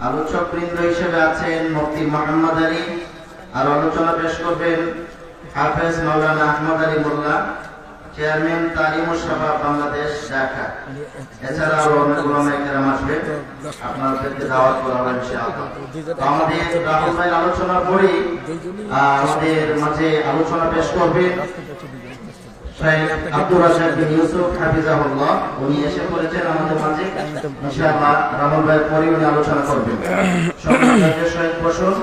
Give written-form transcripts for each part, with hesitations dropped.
আলোচক বৃন্দ হিসেবে আছেন মুফতি মোহাম্মদ আলী, আর আলোচনা পেশ করবেন হাফেজ মাওলানা আহমদ আলী মোল্লা, চেয়ারম্যান তালিমুস শাবাব বাংলাদেশ ঢাকা। এছাড়াও অনেক উলামায়ে কেরাম আসবে, আপনাদেরকে দাওয়াত করা হবে ইনশাআল্লাহ। আমাদের রাহুল ভাই আলোচনা পড়ি আমাদের মাঝে আলোচনা পেশ করবেন শাইখ আব্দুর রাজ্জাক বিন ইউসুফ হাফিজাহুল্লাহ। উনি এসে পড়েছেন আমাদের মাঝে, ইনশাআল্লাহ রাহুল ভাই পরে উনি আলোচনা করবেন। সবাইকে শহীদ বসুন।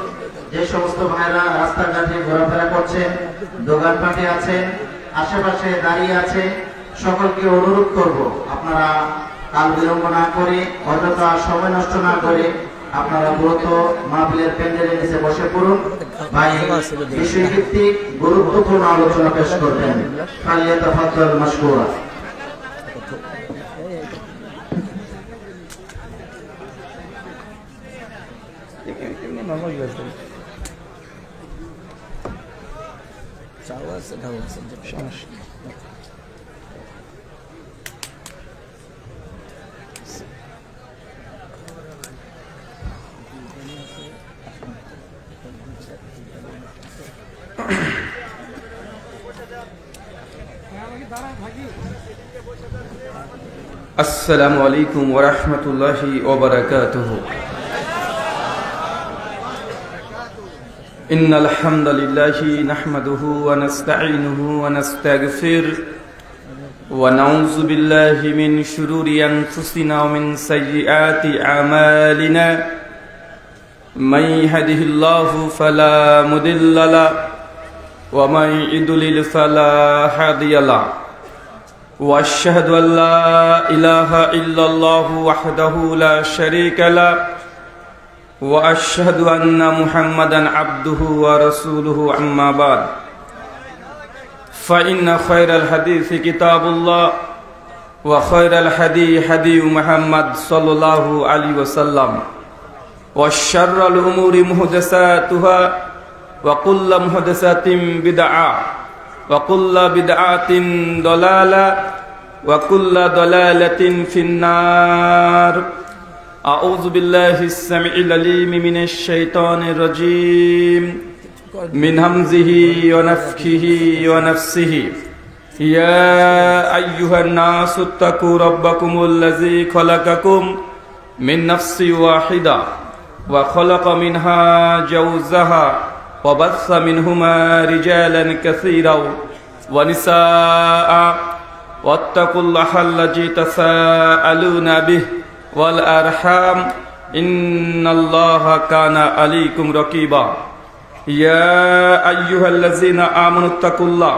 যে সমস্ত ভাইরা রাস্তাঘাটে ঘোরাফেরা করছেন, দোকানপাটে আছেন, আশেপাশে দাঁড়িয়ে আছে, সকলকে অনুরোধ করব আপনারা কাল বিলম্ব না করে, অযথা সময় নষ্ট না করে আপনারা দ্রুত মাহফিলের প্যান্ডেলের নিচে বসে পড়ুন। ভাই বিষয়ভিত্তিক গুরুত্বপূর্ণ আলোচনা পেশ করবেন। ফালিয়াতাফাদ্দাল মাশকুরা। আসসালামু আলাইকুম ওয়া রাহমাতুল্লাহি ওয়া বারাকাতুহু। ইন্নাল হামদালিল্লাহি নাহমাদুহু ওয়া নাস্তাঈনুহু ওয়া নাস্তাগফিরুহু ওয়া নাউযু বিল্লাহি মিন শুরুরি আনফুসিনা ওয়া মিন সাইয়্যাতি আমালিনা। মান ইয়াহদিহিল্লাহু ফালা মুদিল্লা লাহু ওয়া মান ইউদ্লিল ফালা হাদিয়া লাহু। وأشهد أن لا إله إلا الله وحده لا شريك له وأشهد أن محمدا عبده ورسوله أما بعد فإن خير الحديث كتاب الله وخير الهدي هدي محمد صلى الله عليه وسلم وشر الأمور محدثاتها وكل محدثة بدعة وكل بدعة ضلالة وكل ضلالة في النار. أعوذ بالله السميع العليم من الشيطان الرجيم من همزه ونفخه ونفسه. يا أيها الناس اتقوا ربكم الذي خلقكم من نفس واحدة وخلق منها زوجها وبث منهما رجالا كثيرا ونساء واتقوا الله الذي تساءلون به والأرحام إن الله كان عليكم رقيبا. يا أيها الذين آمنوا اتقوا الله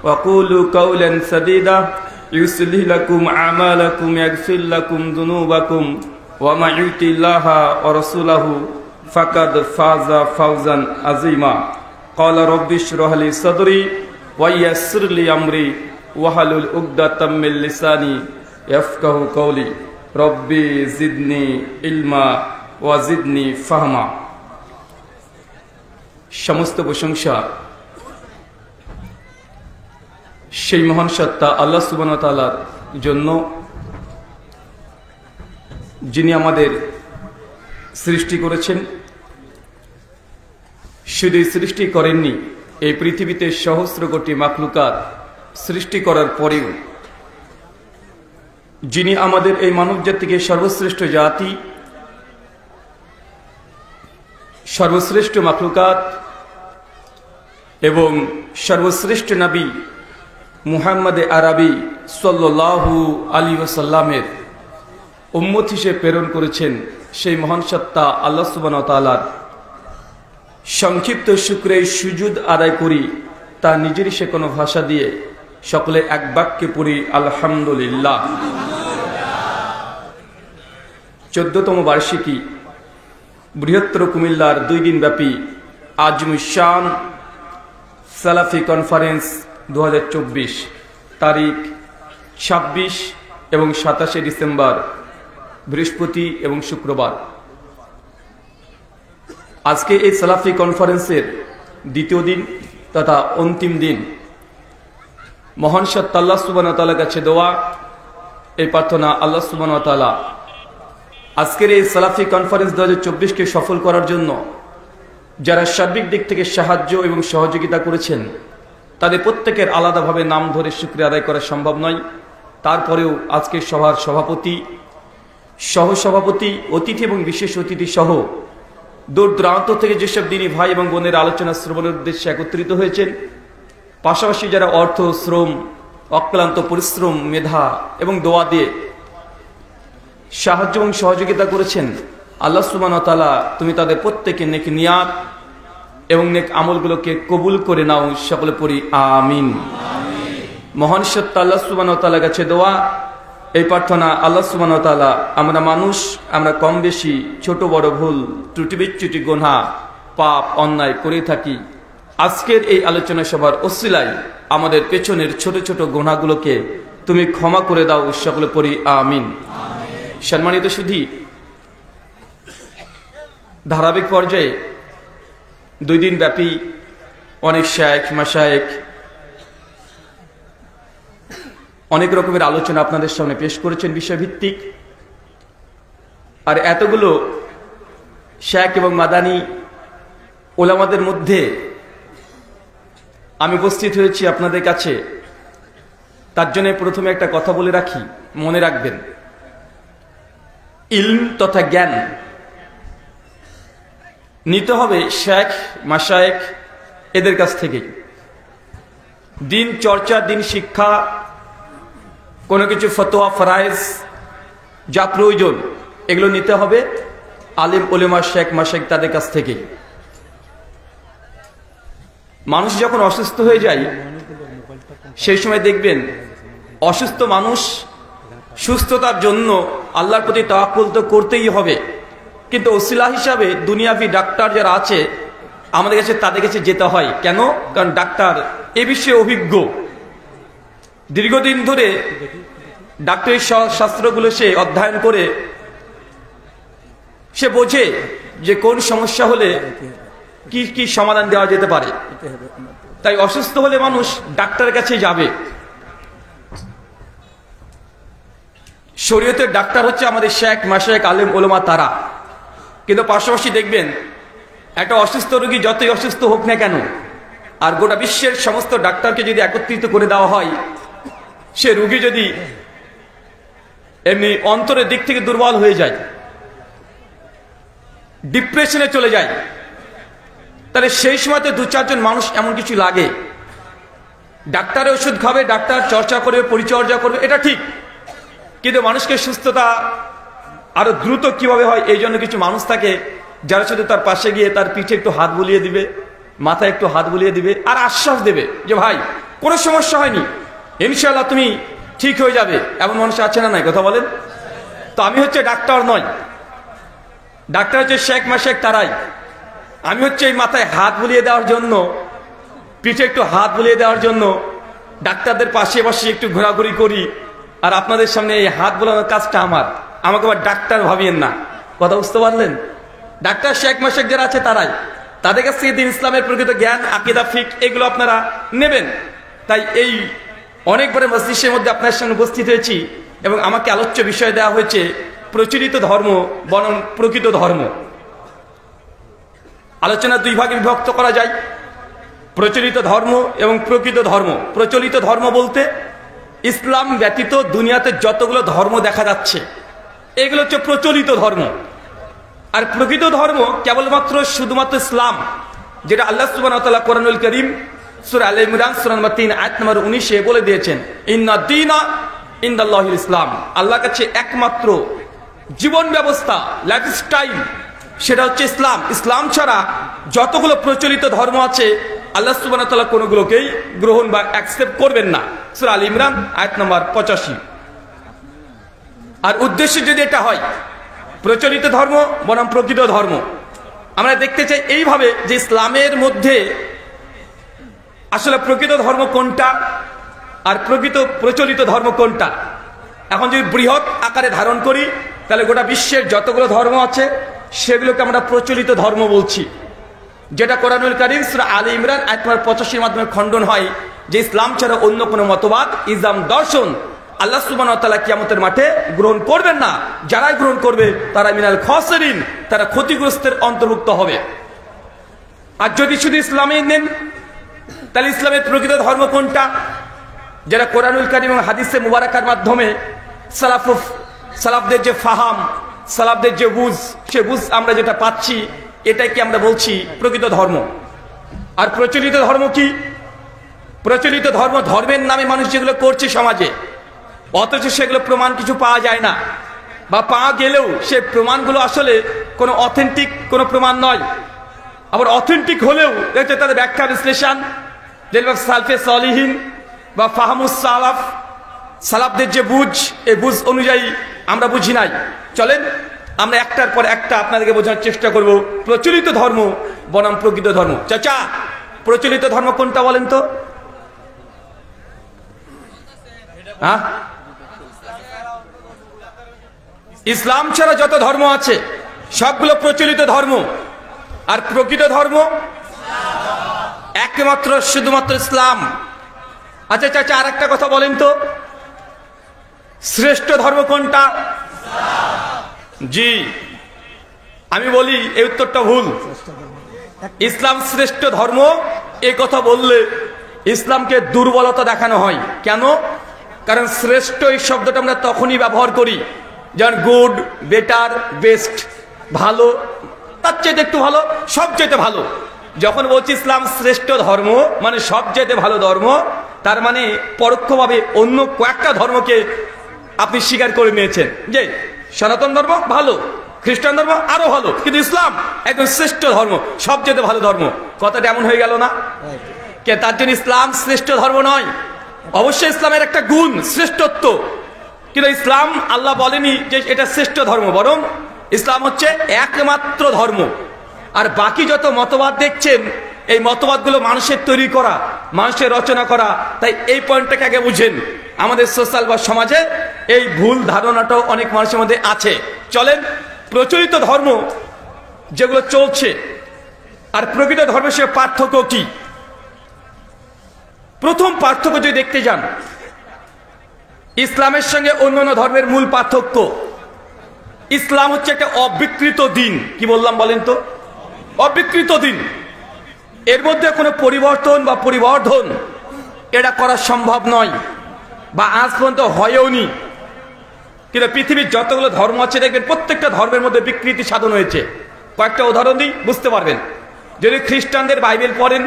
وقولوا قولا سديدا يصلح لكم أعمالكم يغفر لكم ذنوبكم ومن يطع الله ورسوله فقد فاز فوزا عظيما. قال رب اشرح لي صدري ويسر لي امري واحلل عقدة من لساني يفقهوا قولي ربي زدني علما وزدني فهما. সমস্ত প্রশংসা সেই মহান সত্তা আল্লাহ সুবহানাহু ওয়া তাআলার জন্য, যিনি আমাদের সৃষ্টি করেছেন। শুধু সৃষ্টি করেননি, এই পৃথিবীতে সহস্র কোটি মাখলুকাত সৃষ্টি করার পরেও যিনি আমাদের এই মানব জাতিকে সর্বশ্রেষ্ঠ জাতি, সর্বশ্রেষ্ঠ মাখলুকাত এবং সর্বশ্রেষ্ঠ নবী মুহাম্মদ আরবি সাল্লাল্লাহু আলাইহি ওয়াসাল্লামের উম্মত হিসেবে প্রেরণ করেছেন, সেই মহান সত্তা আল্লাহ সুবহানাহু ওয়া তাআলার সংক্ষিপ্ত শুকরে সুজুদ আদায় করি। তা নিজেরই সে কোনো ভাষা দিয়ে সকলে এক বাক্যে পড়ি আলহামদুলিল্লাহ। 14তম বার্ষিকী বৃহত্তর কুমিল্লার 2 দিন ব্যাপী আজমুশান সালাফি কনফারেন্স 2024 তারিখ 26 এবং 27 ডিসেম্বর বৃহস্পতি এবং শুক্রবার। আজকে এই সালাফি কনফারেন্সের দ্বিতীয় দিন তথা অন্তিম দিন। মহান সত্তা আল্লাহ সুবহানাহু ওয়া তাআলার কাছে দোয়া, এই প্রার্থনা, আল্লাহ সুবহানাহু ওয়া তাআলা আজকের এই সালাফি কনফারেন্স 2024কে সফল করার জন্য যারা সার্বিক দিক থেকে সাহায্য এবং সহযোগিতা করেছেন তাদের প্রত্যেকের আলাদাভাবে নাম ধরে শুকরিয়া আদায় করা সম্ভব নয়। তারপরেও আজকের সভার সভাপতি, সহসভাপতি, অতিথি এবং বিশেষ অতিথি সহ দূর দূরান্ত থেকে যেসব দিনী ভাই এবং বোনের আলোচনা শ্রবণের উদ্দেশ্যে একত্রিত হয়েছেন, পাশাপাশি যারা অর্থ, শ্রম, অক্লান্ত পরিশ্রম, মেধা এবং দোয়া দিয়ে সাহায্য এবং সহযোগিতা করেছেন, আল্লাহ সুবহানাহু ওয়া তাআলা তুমি তাদের প্রত্যেকের নেক নিয়াত এবং নেক আমলগুলোকে কবুল করে নাও। সকলে পড়ি আমিন। মহান সত্তা আল্লাহ সুবহানাহু ওয়া তাআলার কাছে দোয়া, এই প্রার্থনা, আল্লাহ সুবহানাহু ওয়া তাআলা আমরা মানুষ, আমরা কম বেশি ছোট বড় ভুল ত্রুটি বিচ্যুতি গুনাহ পাপ অন্যায় করে থাকি। আজকের এই আলোচনা সভার ওসিলায় আমাদের পেছনের ছোট ছোট গুনাহগুলোকে তুমি ক্ষমা করে দাও। সকলে পড়ি আমিন। সম্মানিত সুধী, ধারাবাহিক পর্যায়ে 2 দিন ব্যাপী অনেক শায়েখ, মাশায়েখ অনেক রকমের আলোচনা আপনাদের সামনে পেশ করেছেন বিষয়ভিত্তিক। আর এতগুলো শায়েখ এবং মাদানী ওলামাদের মধ্যে আমি উপস্থিত হয়েছি আপনাদের কাছে, তার জন্য প্রথমে একটা কথা বলে রাখি, মনে রাখবেন, ইলম তথা জ্ঞান নিতে হবে শায়েখ, মাশায়েখ এদের কাছ থেকেই। দিন চর্চা, দিন শিক্ষা, কোনো কিছু ফতোয়া, ফরায়েজ যা প্রয়োজন এগুলো নিতে হবে আলিম, উলেমা, শেখ, মাশায়েখ তাদের কাছ থেকেই। মানুষ যখন অসুস্থ হয়ে যায় সেই সময় দেখবেন অসুস্থ মানুষ সুস্থতার জন্য আল্লাহর প্রতি তাওয়াক্কুল তো করতেই হবে, কিন্তু ওসিলা হিসাবে দুনিয়াবি ডাক্তার যারা আছে আমাদের কাছে, তাদের কাছে যেতে হয়। কেন? কারণ ডাক্তার এ বিষয়ে অভিজ্ঞ, দীর্ঘদিন ধরে ডাক্তারি শাস্ত্রগুলো সে অধ্যয়ন করে সে বোঝে যে কোন সমস্যা হলে কি কি সমাধান দেওয়া যেতে পারে। তাই অসুস্থ হলে মানুষ ডাক্তারের কাছে যাবে। শরীয়তের ডাক্তার হচ্ছে আমাদের শেখ, মাশায়েখ, আলেম, উলামা তারা। কিন্তু পাশাপাশি দেখবেন একটা অসুস্থ রোগী যতই অসুস্থ হোক না কেন, আর গোটা বিশ্বের সমস্ত ডাক্তারকে যদি একত্রিত করে দেওয়া হয়, সে রোগী যদি এমনি অন্তরের দিক থেকে দুর্বল হয়ে যায়, ডিপ্রেশনে চলে যায়, তাহলে সেই সময়তে 2-4 জন মানুষ এমন কিছু লাগে। ডাক্তারের ওষুধ খাবে, ডাক্তার চর্চা করবে, পরিচর্যা করবে, এটা ঠিক, কিন্তু মানুষকে সুস্থতা আরো দ্রুত কিভাবে হয় এই জন্য কিছু মানুষ থাকে যারা শুধু তার পাশে গিয়ে তার পিঠে একটু হাত বুলিয়ে দিবে, মাথায় একটু হাত বুলিয়ে দিবে আর আশ্বাস দেবে যে ভাই কোনো সমস্যা হয়নি, ইনশাআল্লাহ তুমি ঠিক হয়ে যাবে। এমন মানুষ আছে না নাই? কথা বলেন তো। আমি হচ্ছে ডাক্তার নয়, ডাক্তার হচ্ছে শেখ, মাশায়েখ তারাই। আমি হচ্ছে এই মাথায় হাত বুলিয়ে দেওয়ার জন্য, পিঠে একটু হাত বুলিয়ে দেওয়ার জন্য ডাক্তারদের পাশে বসে একটু ঘোরাঘুরি করি, আর আপনাদের সামনে এই হাত বোলানোর কাজটা আমার। আমাকে আবার ডাক্তার ভাবিয়েন না, কথা বুঝতে পারলেন? ডাক্তার, শেখ, মাশায়েখ যারা আছে তারাই, তাদের কাছ থেকে দিন ইসলামের প্রকৃত জ্ঞান, আকীদা, ফিকহ এগুলো আপনারা নেবেন। তাই এই অনেকবারের মজলিসের মধ্যে আপনার সামনে উপস্থিত হয়েছি এবং আমাকে আলোচ্য বিষয় দেওয়া হয়েছে প্রচলিত ধর্ম বনাম প্রকৃত ধর্ম। আলোচনা 2 ভাগে বিভক্ত করা যায়, প্রচলিত ধর্ম এবং প্রকৃত ধর্ম। প্রচলিত ধর্ম বলতে ইসলাম ব্যতীত দুনিয়াতে যতগুলো ধর্ম দেখা যাচ্ছে এগুলো হচ্ছে প্রচলিত ধর্ম। আর প্রকৃত ধর্ম কেবলমাত্র শুধুমাত্র ইসলাম, যেটা আল্লাহ সুবহানাহু ওয়া তাআলা কোরআনুল কারীম সূরা আলে ইমরান সূরা নম্বর 3 আয়াত নম্বর 19 বলে দিয়েছেন, ইন্না দীনা ইনদাল্লাহিল ইসলাম। আল্লাহর কাছে একমাত্র জীবন ব্যবস্থা, লাইফস্টাইল সেটা হচ্ছে ইসলাম। ইসলাম ছাড়া যতগুলো প্রচলিত ধর্ম আছে আল্লাহ সুবহানাহু ওয়া তাআলা কোনগুলোকেই গ্রহণ বা অ্যাকসেপ্ট করবেন না। সূরা আলে ইমরান আয়াত নম্বর 85। আর উদ্দেশ্য যদি এটা হয় প্রচলিত ধর্ম বনাম প্রকৃত ধর্ম, আমরা দেখতে চাই এইভাবে যে ইসলামের মধ্যে আসলে প্রকৃত ধর্ম কোনটা আর প্রচলিত ধর্ম কোনটা। এখন যদি বৃহৎ আকারে ধারণ করি তাহলে গোটা বিশ্বের যতগুলো ধর্ম আছে সেগুলোকে আমরা প্রচলিত ধর্ম বলছি, যেটা কোরআনুল কারীম সূরা আলে ইমরান আয়াত নম্বর 85 এর মাধ্যমে খণ্ডন হয় যে ইসলাম ছাড়া অন্য কোনো মতবাদ, ইসলাম দর্শন আল্লাহ সুবহানাহু ওয়া তাআলা কিয়ামতের মাঠে গ্রহণ করবেন না। যারাই গ্রহণ করবে তারা মিনাল খাসিরিন, তারা ক্ষতিগ্রস্তের অন্তর্ভুক্ত হবে। আর যদি শুধু ইসলামই নেন, তাহলে ইসলামের প্রকৃত ধর্ম কোনটা? যারা কোরআনুল কারীম এবং হাদিসে মুবারাকার মাধ্যমে সালাফদের যে ফাহাম, সালাফদের যে বুঝ, সে বুঝ আমরা যেটা পাচ্ছি, এটাকে আমরা বলছি প্রকৃত ধর্ম। আর প্রচলিত ধর্ম কি? প্রচলিত ধর্ম, ধর্মের নামে মানুষ যেগুলো করছে সমাজে, অথচ সেগুলো প্রমাণ কিছু পাওয়া যায় না, বা পাওয়া গেলেও সে প্রমাণগুলো আসলে কোনো অথেন্টিক কোনো প্রমাণ নয়। আবার অথেন্টিক হলেও দেখছে তাদের ব্যাখ্যা বিশ্লেষণ, যেগুলো সালফে সলিহিন বা ফাহামুস সালাফ, সালাফদের যে বুঝ, এই বুঝ অনুযায়ী আমরা বুঝি নাই। চলেন আমরা একটার পর একটা আপনাদেরকে বোঝার চেষ্টা করব প্রচলিত ধর্ম বনাম প্রকৃত ধর্ম। চাচা, প্রচলিত ধর্ম কোনটা বলেন তো? হ্যাঁ, ইসলাম ছাড়া যত ধর্ম আছে সবগুলো প্রচলিত ধর্ম। আর প্রকৃত ধর্ম একমাত্র শুধুমাত্র ইসলাম। আচ্ছা চাচা, আর একটা কথা বলেন তো, শ্রেষ্ঠ ধর্ম কোনটা? জি, আমি বলি এই উত্তরটা ভুল। ইসলাম শ্রেষ্ঠ ধর্ম এই কথা বললে ইসলামকে দুর্বলতা দেখানো হয়। কেন? কারণ শ্রেষ্ঠ এই শব্দটা আমরা তখনই ব্যবহার করি যেমন গুড, বেটার, বেস্ট, ভালো, তার চাইতে একটু ভালো, সবচাইতে ভালো। যখন বলছি ইসলাম শ্রেষ্ঠ ধর্ম মানে সবচাইতে ভালো ধর্ম, তার মানে পরোক্ষভাবে অন্য কয়েকটা ধর্মকে আপনি স্বীকার করে নিয়েছেন যে সনাতন ধর্ম ভালো, খ্রিস্টান ধর্ম আরো ভালো, কিন্তু ইসলাম একদম শ্রেষ্ঠ ধর্ম, সবচেয়ে ভালো ধর্ম। কথাটা এমন হয়ে গেল না? কে তার জন্য ইসলাম শ্রেষ্ঠ ধর্ম নয়। অবশ্যই ইসলামের একটা গুণ শ্রেষ্ঠত্ব, কিন্তু ইসলাম আল্লাহ বলেনি যে এটা শ্রেষ্ঠ ধর্ম, বরং ইসলাম হচ্ছে একমাত্র ধর্ম। আর বাকি যত মতবাদ দেখছেন, এই মতবাদগুলো মানুষের তৈরি করা, মানুষের রচনা করা। তাই এই পয়েন্টটাকে আগে বুঝেন। আমাদের সোশ্যাল বা সমাজে এই ভুল ধারণাটাও অনেক মানুষের মধ্যে আছে। চলেন প্রচলিত ধর্ম যেগুলো চলছে আর প্রকৃত ধর্মের সে পার্থক্য কি? প্রথম পার্থক্য যদি দেখতে যান, ইসলামের সঙ্গে অন্যান্য ধর্মের মূল পার্থক্য, ইসলাম হচ্ছে একটা অবিকৃত দিন। কি বললাম বলেন তো? অবিকৃত দিন। এর মধ্যে কোনো পরিবর্তন বা পরিবর্ধন এটা করা সম্ভব নয়, বা আজ পর্যন্ত হয়ওনি। কিন্তু পৃথিবীর যতগুলো ধর্ম আছে দেখবেন প্রত্যেকটা ধর্মের মধ্যে বিকৃতি সাধন হয়েছে। কয়েকটা উদাহরণ দিই, বুঝতে পারবেন। যদি খ্রিস্টানদের বাইবেল পড়েন,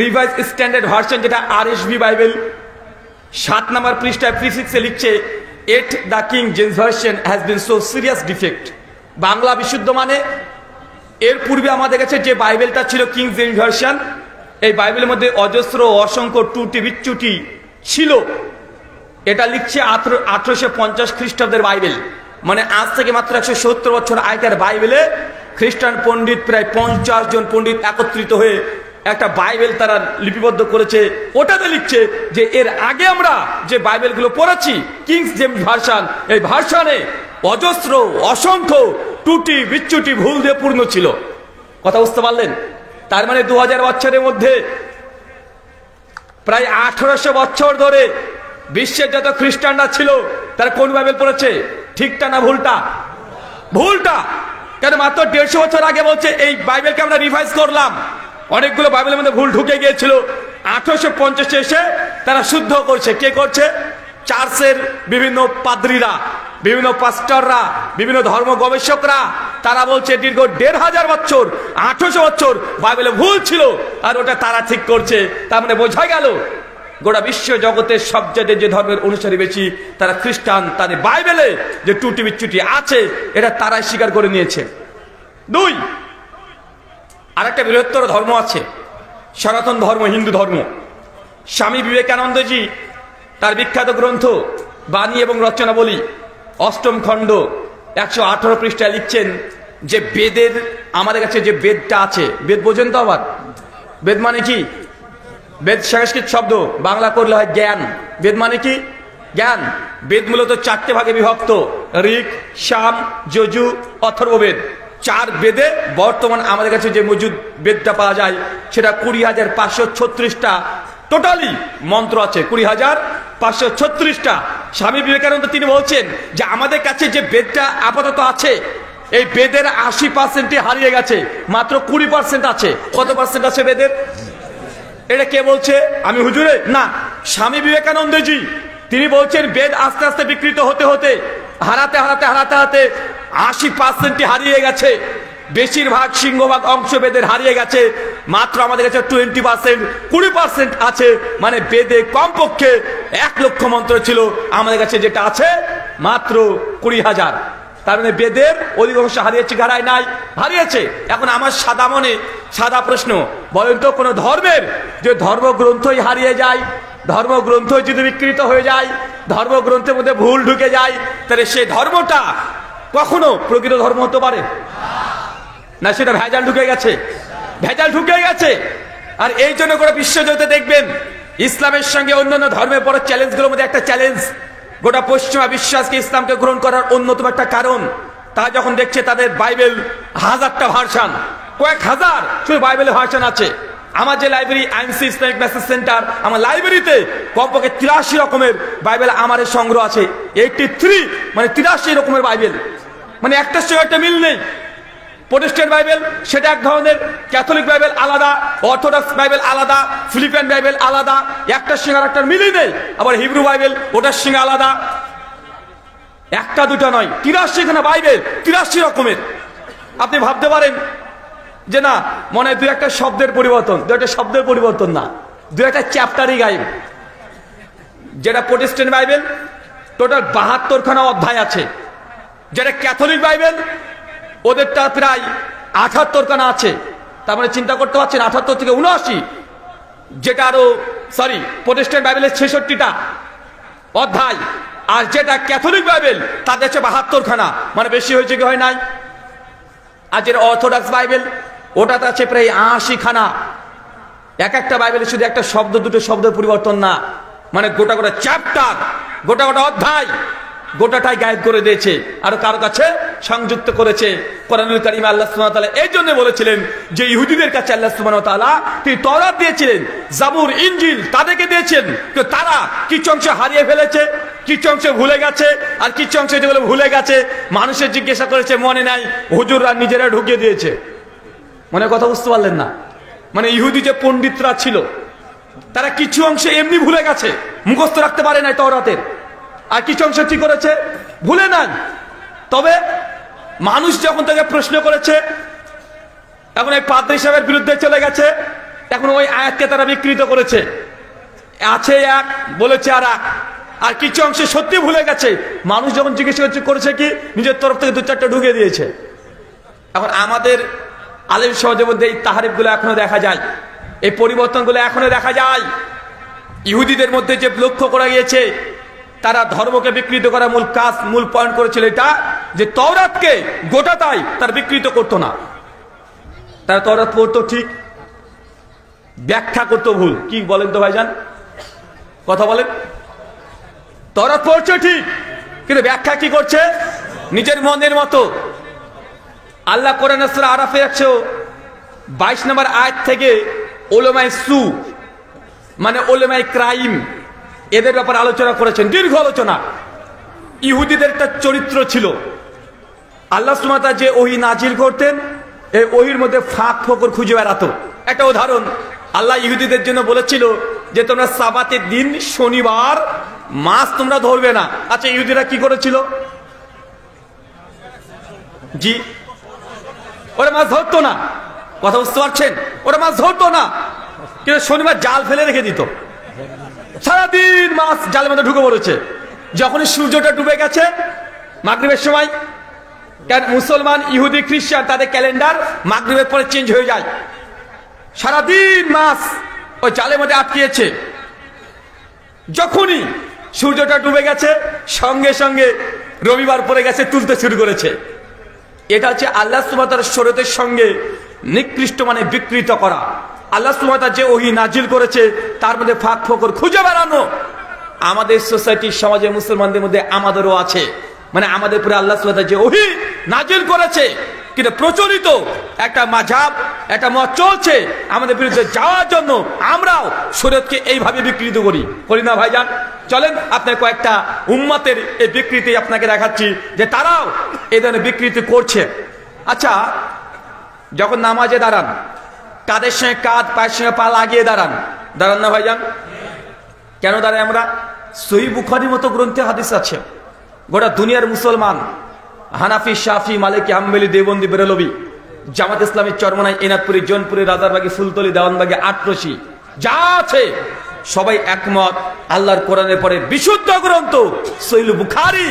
রিভাইজ স্ট্যান্ডার্ড ভার্সন, যেটা RSV বাইবেল, 7 নম্বর পৃষ্ঠায় প্রিফিক্সে লিখছে, at the king James version has been so serious defect. Bangla বিশুদ্ধ মানে এর পূর্বে আমাদের কাছে যে বাইবেলটা ছিল কিং জেমস ভার্সন, এই বাইবেলের মধ্যে অজস্র অসংখ্য ত্রুটি বিচ্যুতি ছিল। এটা লিখছে 1850 খ্রিস্টাব্দের বাইবেল, মানে আজ থেকে মাত্র 170 বছর আগেকার বাইবেলে খ্রিস্টান পণ্ডিত প্রায় 50 জন পণ্ডিত একত্রিত হয়ে একটা বাইবেল তারা লিপিবদ্ধ করেছে। ওটাতে লিখছে যে এর আগে আমরা যে বাইবেলগুলো পড়েছি কিং জেমস ভার্সন, এই ভার্সনে অজস্র অসংখ্য ত্রুটি বিচ্যুতি ভুল দিয়ে পূর্ণ ছিল। কথা বুঝতে পারলেন? তার মানে 2000 বছরের মধ্যে প্রায় 1800 বছর ধরে বিশ্বের যত খ্রিস্টানরা ছিল তারা কোন বাইবেল পড়েছে? ঠিকটা না ভুলটা? ভুলটা। কেন? মাত্র 150 বছর আগে বলছে এই বাইবেলকে আমরা রিভাইজ করলাম। অনেকগুলো বাইবেলের মধ্যে ভুল ঢুকে গিয়েছিল, 1850 এসে তারা শুদ্ধ করছে। কে করছে? চার্চের বিভিন্ন পাদ্রীরা, বিভিন্ন পাস্টররা, বিভিন্ন ধর্ম গবেষকরা। তারা বলছে দীর্ঘ 1500 বছর, 1800 বছর বাইবেলে ভুল ছিল, আর ওটা তারা ঠিক করছে। তার মানে বোঝা গেল গোটা বিশ্ব জগতের সবচেয়ে যে ধর্মের অনুসারী বেশি তারা খ্রিস্টান। তাদের বাইবেলে যে ত্রুটি বিচ্যুতি আছে এটা তারাই স্বীকার করে নিয়েছে। 2, আরেকটা বৃহত্তর ধর্ম আছে, সনাতন ধর্ম, হিন্দু ধর্ম। স্বামী বিবেকানন্দজি তার বিখ্যাত গ্রন্থ বাণী এবং রচনাবলী 8ম খণ্ড 118 পৃষ্ঠায় লিখছেন যে বেদের, আমাদের কাছে যে বেদটা আছে, বেদ বোঝেন তো? আবার বেদ মানে কি? বেদ সংস্কৃত শব্দ, বাংলা করলে হয় জ্ঞান। বেদ মানে কি? জ্ঞান। বেদ মূলত 4টে ভাগে বিভক্ত, ঋক, সাম, যজু, অথর্ববেদ। 4 বেদে বর্তমান আমাদের কাছে যে মজুদ বেদটা পাওয়া যায় সেটা 20,536টা টোটালি মন্ত্র আছে। 536টা। স্বামী বিবেকানন্দ তিনি বলছেন যে আমাদের কাছে যে বেদটা আপাতত আছে, এই বেদের 80% হারিয়ে গেছে, মাত্র 20% আছে। কত পার্সেন্ট আছে বেদের? এটা কে বলছে? আমি হুজুরে না, স্বামী বিবেকানন্দজি তিনি বলছেন বেদ আস্তে আস্তে বিকৃত হতে হতে হারাতে হারাতে হারাতে হারাতে 80% হারিয়ে গেছে। বেশিরভাগ সিংহভাগ অংশ বেদের হারিয়ে গেছে, মাত্র আমাদের কাছে 20%, 20% আছে। মানে বেদে কমপক্ষে 1 লক্ষ মন্ত্র ছিল, আমাদের কাছে যেটা আছে মাত্র 20,000। তার মানে বেদের অধিকাংশ হারিয়েছে, হারায় নাই, হারিয়েছে। এখন আমার সাদা মনে সাদা প্রশ্ন, বলেন তো কোন ধর্মের যে ধর্মগ্রন্থই হারিয়ে যায়, ধর্মগ্রন্থ যদি বিকৃত হয়ে যায়, ধর্মগ্রন্থের মধ্যে ভুল ঢুকে যায়, তাহলে সেই ধর্মটা কখনো প্রকৃত ধর্ম হতে পারে না? সেটা ভেজাল ঢুকে গেছে, ভেজাল ঢুকে গেছে। আর এই জন্য করে বিশ্বজগতে দেখবেন ইসলামের সঙ্গে অন্যান্য ধর্মের বড় চ্যালেঞ্জগুলোর মধ্যে একটা চ্যালেঞ্জ, গোটা পশ্চিমা বিশ্বাসকে ইসলামকে গ্রহণ করার অন্যতম একটা কারণ, তারা যখন দেখছে তাদের বাইবেল 1000টা ভার্সন, কয়েক হাজার শুধু বাইবেলের ভার্সন আছে। আমার যে library IMC Islamic message centre, আমার লাইব্রেরিতে কমপক্ষে 83 রকমের বাইবেল আমার সংগ্রহ আছে। 83 মানে 83 রকমের বাইবেল, মানে একটার সঙ্গে একটা মিল নেই। প্রোটেস্ট্যান্ট বাইবেল সেটা এক ধরনের, ক্যাথলিক বাইবেল আলাদা, অর্থোডক্স বাইবেল আলাদা, ফিলিপিয়ান বাইবেল আলাদা, একটার সঙ্গে আরেকটার মিলই নেই। আবার হিব্রু বাইবেল ওটার সঙ্গে আলাদা, একটা দুটা নয়, 83 খানা বাইবেল, 83 রকমের। আপনি ভাবতে পারেন যে না, মনে হয় 2-1টা শব্দের পরিবর্তন, 2-1টা শব্দের পরিবর্তন না, 2-1টা চ্যাপ্টারই গায়েব। যেটা প্রোটেস্ট্যান্ট বাইবেল টোটাল 72 খানা অধ্যায় আছে, যেটা ক্যাথলিক বাইবেল ওদেরটা প্রায় 78 খানা আছে। তার মানে চিন্তা করতে পারছেন 78 থেকে 79, যেটা আরো প্রোটেস্ট্যান্ট বাইবেলের 66টা অধ্যায়, আর যেটা ক্যাথলিক বাইবেল তাদের হচ্ছে 72 খানা, মানে বেশি হয়েছে কি হয় নাই? আর যেটা অর্থোডক্স বাইবেল ওটাতে আছে প্রায় 80 খানা। এক একটা বাইবেলে শুধু একটা শব্দ দুটো শব্দের পরিবর্তন না, মানে গোটা গোটা চ্যাপ্টার, গোটা গোটা অধ্যায় গোটাটাই গায়েব করে দিয়েছে, আর কারো কাছে সংযুক্ত করেছে। কোরআনুল কারীমে আল্লাহ সুবহানাহু ওয়া তাআলা এই জন্য বলেছিলেন যে ইহুদিদের কাছে আল্লাহ সুবহানাহু ওয়া তাআলা তিনি তওরাত দিয়েছিলেন, জাবুর, ইনজিল তাদেরকে দিয়েছেন, তো তারা কিছু অংশ হারিয়ে ফেলেছে, কিছু অংশ ভুলে গেছে, আর কিছু অংশ যেগুলো ভুলে গেছে মানুষের জিজ্ঞাসা করেছে মনে নাই, হুজুররা নিজেরা ঢুকিয়ে দিয়েছে। মানে কথা বুঝতে পারলেন না? মানে ইহুদি যে পণ্ডিতরা ছিল তারা কিছু অংশ এমনি ভুলে গেছে, মুখস্থ রাখতে পারে নাই তওরাতের, আর কিছু অংশ কি করেছে ভুলে নাই। তবে মানুষ যখন তাকে প্রশ্ন করেছে, এখন এই পাদ্রী সাহেবের বিরুদ্ধে চলে গেছে, এখন ওই আয়াতকে তারা বিকৃত করেছে, আছে এক বলেছে আর এক, আর কিছু অংশে সত্যি ভুলে গেছে। মানুষ যখন জিজ্ঞেস করেছে কি নিজের তরফ থেকে 2-4টা ঢুকিয়ে দিয়েছে। এখন আমাদের আলেম সমাজের মধ্যে এই তাহারিফগুলো এখনো দেখা যায়, এই পরিবর্তনগুলো এখনো দেখা যায়। ইহুদিদের মধ্যে যে লক্ষ্য করা গিয়েছে, তারা ধর্মকে বিকৃত করার মূল কাজ, মূল পয়েন্ট করেছিল এটা যে তওরাতকে গোটাটাই তার বিকৃত করতো না। তারা তওরাত পড়তো ঠিক, ব্যাখ্যা করতো ভুল। কি বলেন তো ভাইজান, কথা বলেন? তওরাত পড়ছে ঠিক, কিন্তু ব্যাখ্যা কি করছে নিজের মনের মতো। আল্লাহ কোরআন সূরা আরাফে 122 নম্বর আয়াত থেকে উলামায়ে সু মানে উলামায়ে ক্রাইম এদের ব্যাপারে আলোচনা করেছেন, দীর্ঘ আলোচনা। ইহুদিদের একটা চরিত্র ছিল, আল্লাহ সুবহানাহু ওয়া তাআলা যে ওহী নাজিল করতেন এই ওহীর মধ্যে ফাঁক ফোকর খুঁজে বেড়াতো। একটা উদাহরণ, আল্লাহ ইহুদিদের জন্য বলেছিল যে তোমরা সাবাতের দিন শনিবার মাছ তোমরা ধরবে না। আচ্ছা ইহুদিরা কি করেছিল? জি, ওরা মাছ ধরতো না। কথা বুঝতে পারছেন? ওরা মাছ ধরতো না, কিন্তু শনিবার জাল ফেলে রেখে দিত, সারাদিন মাছ জালের মধ্যে ঢুকে পড়েছে। যখনই সূর্যটা ডুবে গেছে মাগরিবের সময়, কারণ মুসলমান, ইহুদি, খ্রিস্টান তাদের ক্যালেন্ডার মাগরিবের পরে চেঞ্জ হয়ে যায়, সারাদিন মাছ ওই জালের মধ্যে আটকিয়েছে। যখনই সূর্যটা ডুবে গেছে সঙ্গে সঙ্গে রবিবার পড়ে গেছে, তুলতে শুরু করেছে। এটা হচ্ছে আল্লাহ সুবহানাহু ওয়া তাআলার শরীয়তের সঙ্গে নিকৃষ্ট মানে বিকৃত করা। আল্লাহ সুবহানাহু ওয়া তাআলা যে ওহী নাজিল করেছে তার মধ্যে ফাঁক ফোকর খুঁজে বেড়ানো। আমাদের সোসাইটির সমাজে মুসলমানদের মধ্যে আমাদেরও আছে, মানে আমাদের উপরে আল্লাহ সুবহানাহু ওয়া তাআলা যে ওহী নাজিল করেছে, কিন্তু প্রচলিত একটা মাযহাব, একটা মত চলছে আমাদের বিরুদ্ধে যাওয়ার জন্য আমরাও শরীয়তকে এইভাবে বিকৃত করি না ভাইজান? চলেন আপনার কয়েকটা উম্মতের এই বিকৃতি আপনাকে দেখাচ্ছি যে তারাও এই ধরনের বিকৃতি করছে। আচ্ছা, যখন নামাজে দাঁড়ান কাদের সঙ্গে কাঁধ, পায়ের সঙ্গে পা লাগিয়ে দাঁড়ান না ভাইজান? কেন দাঁড়ায় আমরা? সহিহ বুখারীর মতো গ্রন্থে হাদিস আছে। গোটা দুনিয়ার মুসলমান হানাফি, শাফি, মালিকি, হাম্বলি, দেওবন্দি, বেরেলভি, জামাত ইসলামী, চরমনাই, এনাদপুরি, জৌনপুরি, রাজারবাগী, ফুলতলি, দেওয়ানবাগী, আটরশি যা আছে সবাই একমত আল্লাহর কোরআনের পরে বিশুদ্ধ গ্রন্থ সহিহ বুখারী।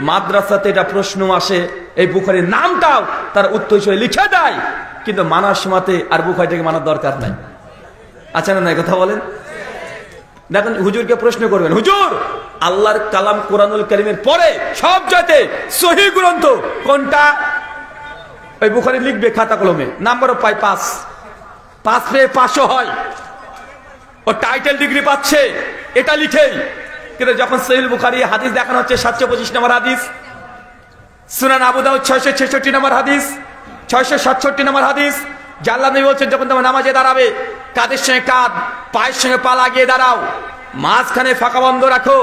মাদ্রাসাতে এটা প্রশ্ন আসে, এই বুখারীর নামটাও তারা উত্তর হিসেবে লিখে দেয়, কিন্তু মানার সীমাতে আর বুখারীটাকে মানার দরকার নাই। আচ্ছা না, কথা বলেন। দেখুন, হুজুরকে প্রশ্ন করবেন, হুজুর আল্লাহর কালাম কোরআনুল কারীমের পরে সবচেয়ে সহিহ গ্রন্থ কোনটা? ওই বুখারী লিখবে খাতা কলমে, নাম্বারও পায় 5 পেয়ে 500 হয়, ও টাইটেল ডিগ্রি পাচ্ছে এটা লিখেই। কিন্তু যখন সহিহ বুখারী হাদিস দেখানো হচ্ছে 725 নম্বর হাদিস, সুনান আবু দাউদ 666 নম্বর হাদিস, 667 নম্বর হাদিস, যে আল্লাহ নবী বলছেন যখন তোমরা নামাজে দাঁড়াবে কাঁধের সঙ্গে কাঁধ, পায়ের সঙ্গে পা লাগিয়ে দাঁড়াও, মাঝখানে ফাঁকা বন্ধ রাখো।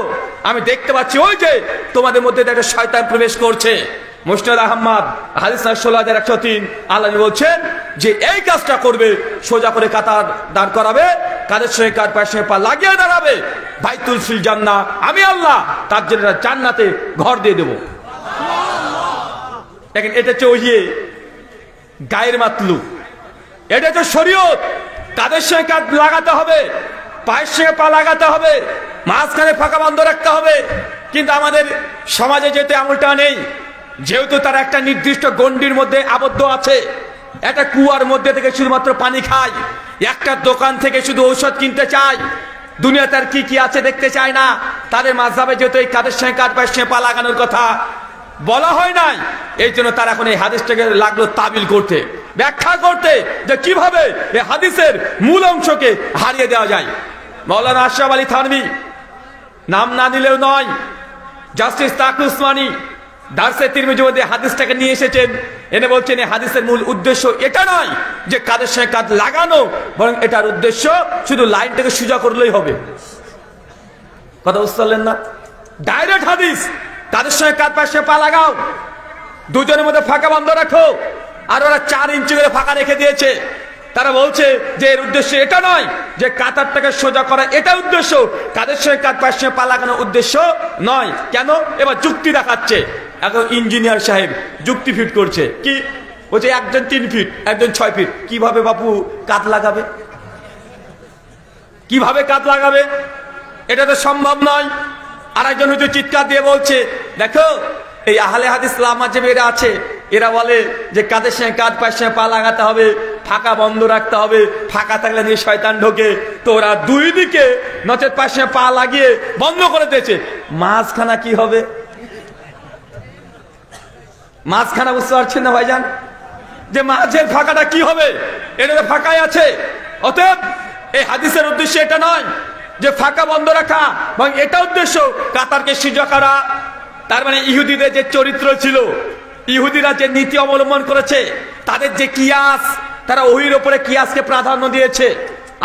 আমি দেখতে পাচ্ছি ওই যে তোমাদের মধ্যে একটা শয়তান প্রবেশ করছে। মুসনাদ আহমদ হাদিস 16103 আল্লাহ নবী বলছেন যে এই কাজটা করবে, সোজা করে কাতার দাঁড় করাবে, কাঁধের সঙ্গে কাঁধ, পায়ের সঙ্গে পা লাগিয়ে দাঁড়াবে, বাইতুল ফিল জান্নাহ, আমি আল্লাহ তার জন্য জান্নাতে ঘর দিয়ে দেব। দেখেন, এটা হচ্ছে ওই যে গায়ের মাতলু, এটা হচ্ছে শরীয়ত। কাঁধের সঙ্গে কাঁধ লাগাতে হবে, পায়ের সঙ্গে পা লাগাতে হবে, মাঝখানে ফাঁকা বন্ধ রাখতে হবে। কিন্তু আমাদের সমাজে যেহেতু আমলটা নেই, যেহেতু তারা একটা নির্দিষ্ট গণ্ডির মধ্যে আবদ্ধ আছে, একটা কুয়ার মধ্যে থেকে শুধুমাত্র পানি খায়, একটা দোকান থেকে শুধু ঔষধ কিনতে চায়, দুনিয়াতে আর কি কি আছে দেখতে চায় না। তাদের মাযহাবে যেহেতু এই কাঁধের সঙ্গে কাঁধ, পায়ের সঙ্গে পা লাগানোর কথা বলা হয় নাই, এই জন্য তারা এখন এই হাদিসটাকে লাগলো তাবিল করতে, ব্যাখ্যা করতে, যে কিভাবে এই হাদিসের মূল অংশকে হারিয়ে দেওয়া যায়। মাওলানা আশরাফ আলী থানভী, নাম না নিলেও নয়, জাস্টিস তাকি উসমানী দারসে তিরমিজির মধ্যে হাদিসটাকে নিয়ে এসেছেন, এনে বলছেন এই হাদিসের মূল উদ্দেশ্য এটা নয় যে কাঁধের সঙ্গে কাঁধ লাগানো, বরং এটার উদ্দেশ্য শুধু লাইনটাকে সোজা করলেই হবে। কথা বুঝতে পারলেন না? ডাইরেক্ট হাদিস, কাঁধের সঙ্গে কাঁধ, পায়ের সঙ্গে পা লাগাও, দুজনের মধ্যে ফাঁকা বন্ধ রাখো। আর ওরা 4 ইঞ্চি করে ফাঁকা রেখে দিয়েছে। তারা বলছে যে এর উদ্দেশ্য এটা নয় যে কাতারটাকে সোজা করা, এটা উদ্দেশ্য, কাঁধের সঙ্গে কাঁধ, পায়ের সঙ্গে পা লাগানোর উদ্দেশ্য নয়। কেন? এবার যুক্তি দেখাচ্ছে। এখন ইঞ্জিনিয়ার সাহেব যুক্তি ফিট করছে, কি বলছে? একজন 3 ফিট, একজন 6 ফিট, কিভাবে বাপু কাঁধ লাগাবে? কিভাবে কাঁধ লাগাবে? এটা তো সম্ভব নয়। আর একজন হয়তো চিৎকার দিয়ে বলছে, দেখো এই আহলে হাদিস লামাজেবে এরা আছে, এরা বলে যে কাঁধের সঙ্গে কাঁধ, পায়ের সঙ্গে পা লাগাতে হবে, ফাঁকা বন্ধ রাখতে হবে, ফাঁকা থাকলে নিয়ে শয়তান ঢোকে। তো ওরা দুই দিকে নচেত পায়ের সঙ্গে পা লাগিয়ে বন্ধ করে দিয়েছে, মাঝখানা কি হবে? মাঝখানা বুঝতে পারছেন না ভাইজান? যে মাঝের ফাঁকাটা কি হবে? এটা তো ফাঁকাই আছে। অতএব এই হাদিসের উদ্দেশ্য এটা নয় যে ফাঁকা বন্ধ রাখা, এবং এটা উদ্দেশ্য কাতারকে সোজা করা। তার মানে ইহুদিদের যে চরিত্র ছিল, ইহুদিরা যে নীতি অবলম্বন করেছে, তাদের যে কিয়াস, তারা ওহির উপরে কিয়াসকে প্রাধান্য দিয়েছে।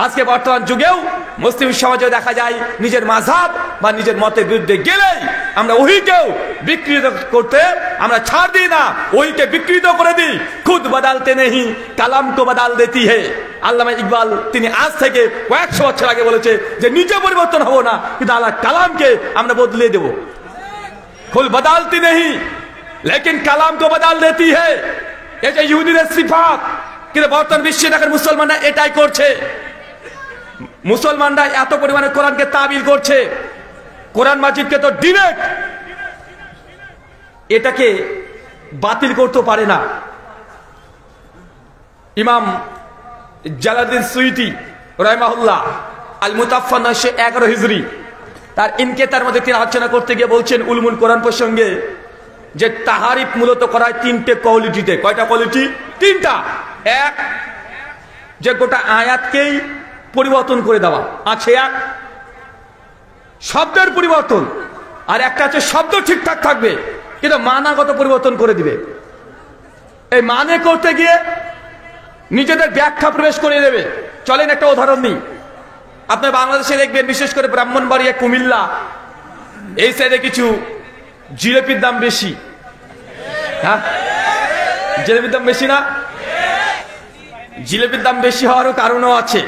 আজকে বর্তমান যুগেও মুসলিম সমাজে দেখা যায় নিজের মাযহাব বা নিজের মতের বিরুদ্ধে গেলেই আমরা ওহিকেও বিকৃত করতে আমরা ছাড় দিই না, ওহিকে বিকৃত করে দিই। খুদ বদলতে নেই, কালাম কো বদল দেতি হে। আল্লামা ইকবাল তিনি আজ থেকে কয়েকশো বছর আগে বলেছে যে নিজে পরিবর্তন হবো না, কিন্তু আল্লাহ কালামকে আমরা বদলে দেব। খুদ বদলতি নেই লেকিন কালাম কো বদল দেতি হে, এই যে ইহুদিদের সিফাত। কিন্তু বর্তমান বিশ্বে দেখেন মুসলমানরা এটাই করছে। মুসলমানরা এত পরিমাণে কোরআনকে তাবিল করছে, কোরআন মাজিদকে তো ডিরেক্ট এটাকে বাতিল করতে পারে না। ইমাম জালালউদ্দিন সুয়ুতি রাহিমাহুল্লাহ আল মুতাফা 911 হিজরি তার ইনকেতার মধ্যে তিনি আলোচনা করতে গিয়ে বলছেন উলুমুল কোরআন প্রসঙ্গে যে তাহারিফ মূলত করা হয় 3টে কোয়ালিটিতে। কয়টা কোয়ালিটি? 3টা। এক, যে গোটা আয়াতকেই পরিবর্তন করে দেওয়া আছে, এক শব্দের পরিবর্তন, আর একটা আছে শব্দ ঠিকঠাক থাকবে কিন্তু মানাগত পরিবর্তন করে দিবে। এই মানে করতে গিয়ে নিজেদের ব্যাখ্যা প্রবেশ করে দেবে। চলেন একটা উদাহরণ নিই। আপনার বাংলাদেশে দেখবেন বিশেষ করে ব্রাহ্মণবাড়িয়া, কুমিল্লা এই সাইডে কিছু জিলেপির দাম বেশি। হ্যাঁ, জিলেপির দাম বেশি না? জিলেপির দাম বেশি হওয়ারও কারণও আছে।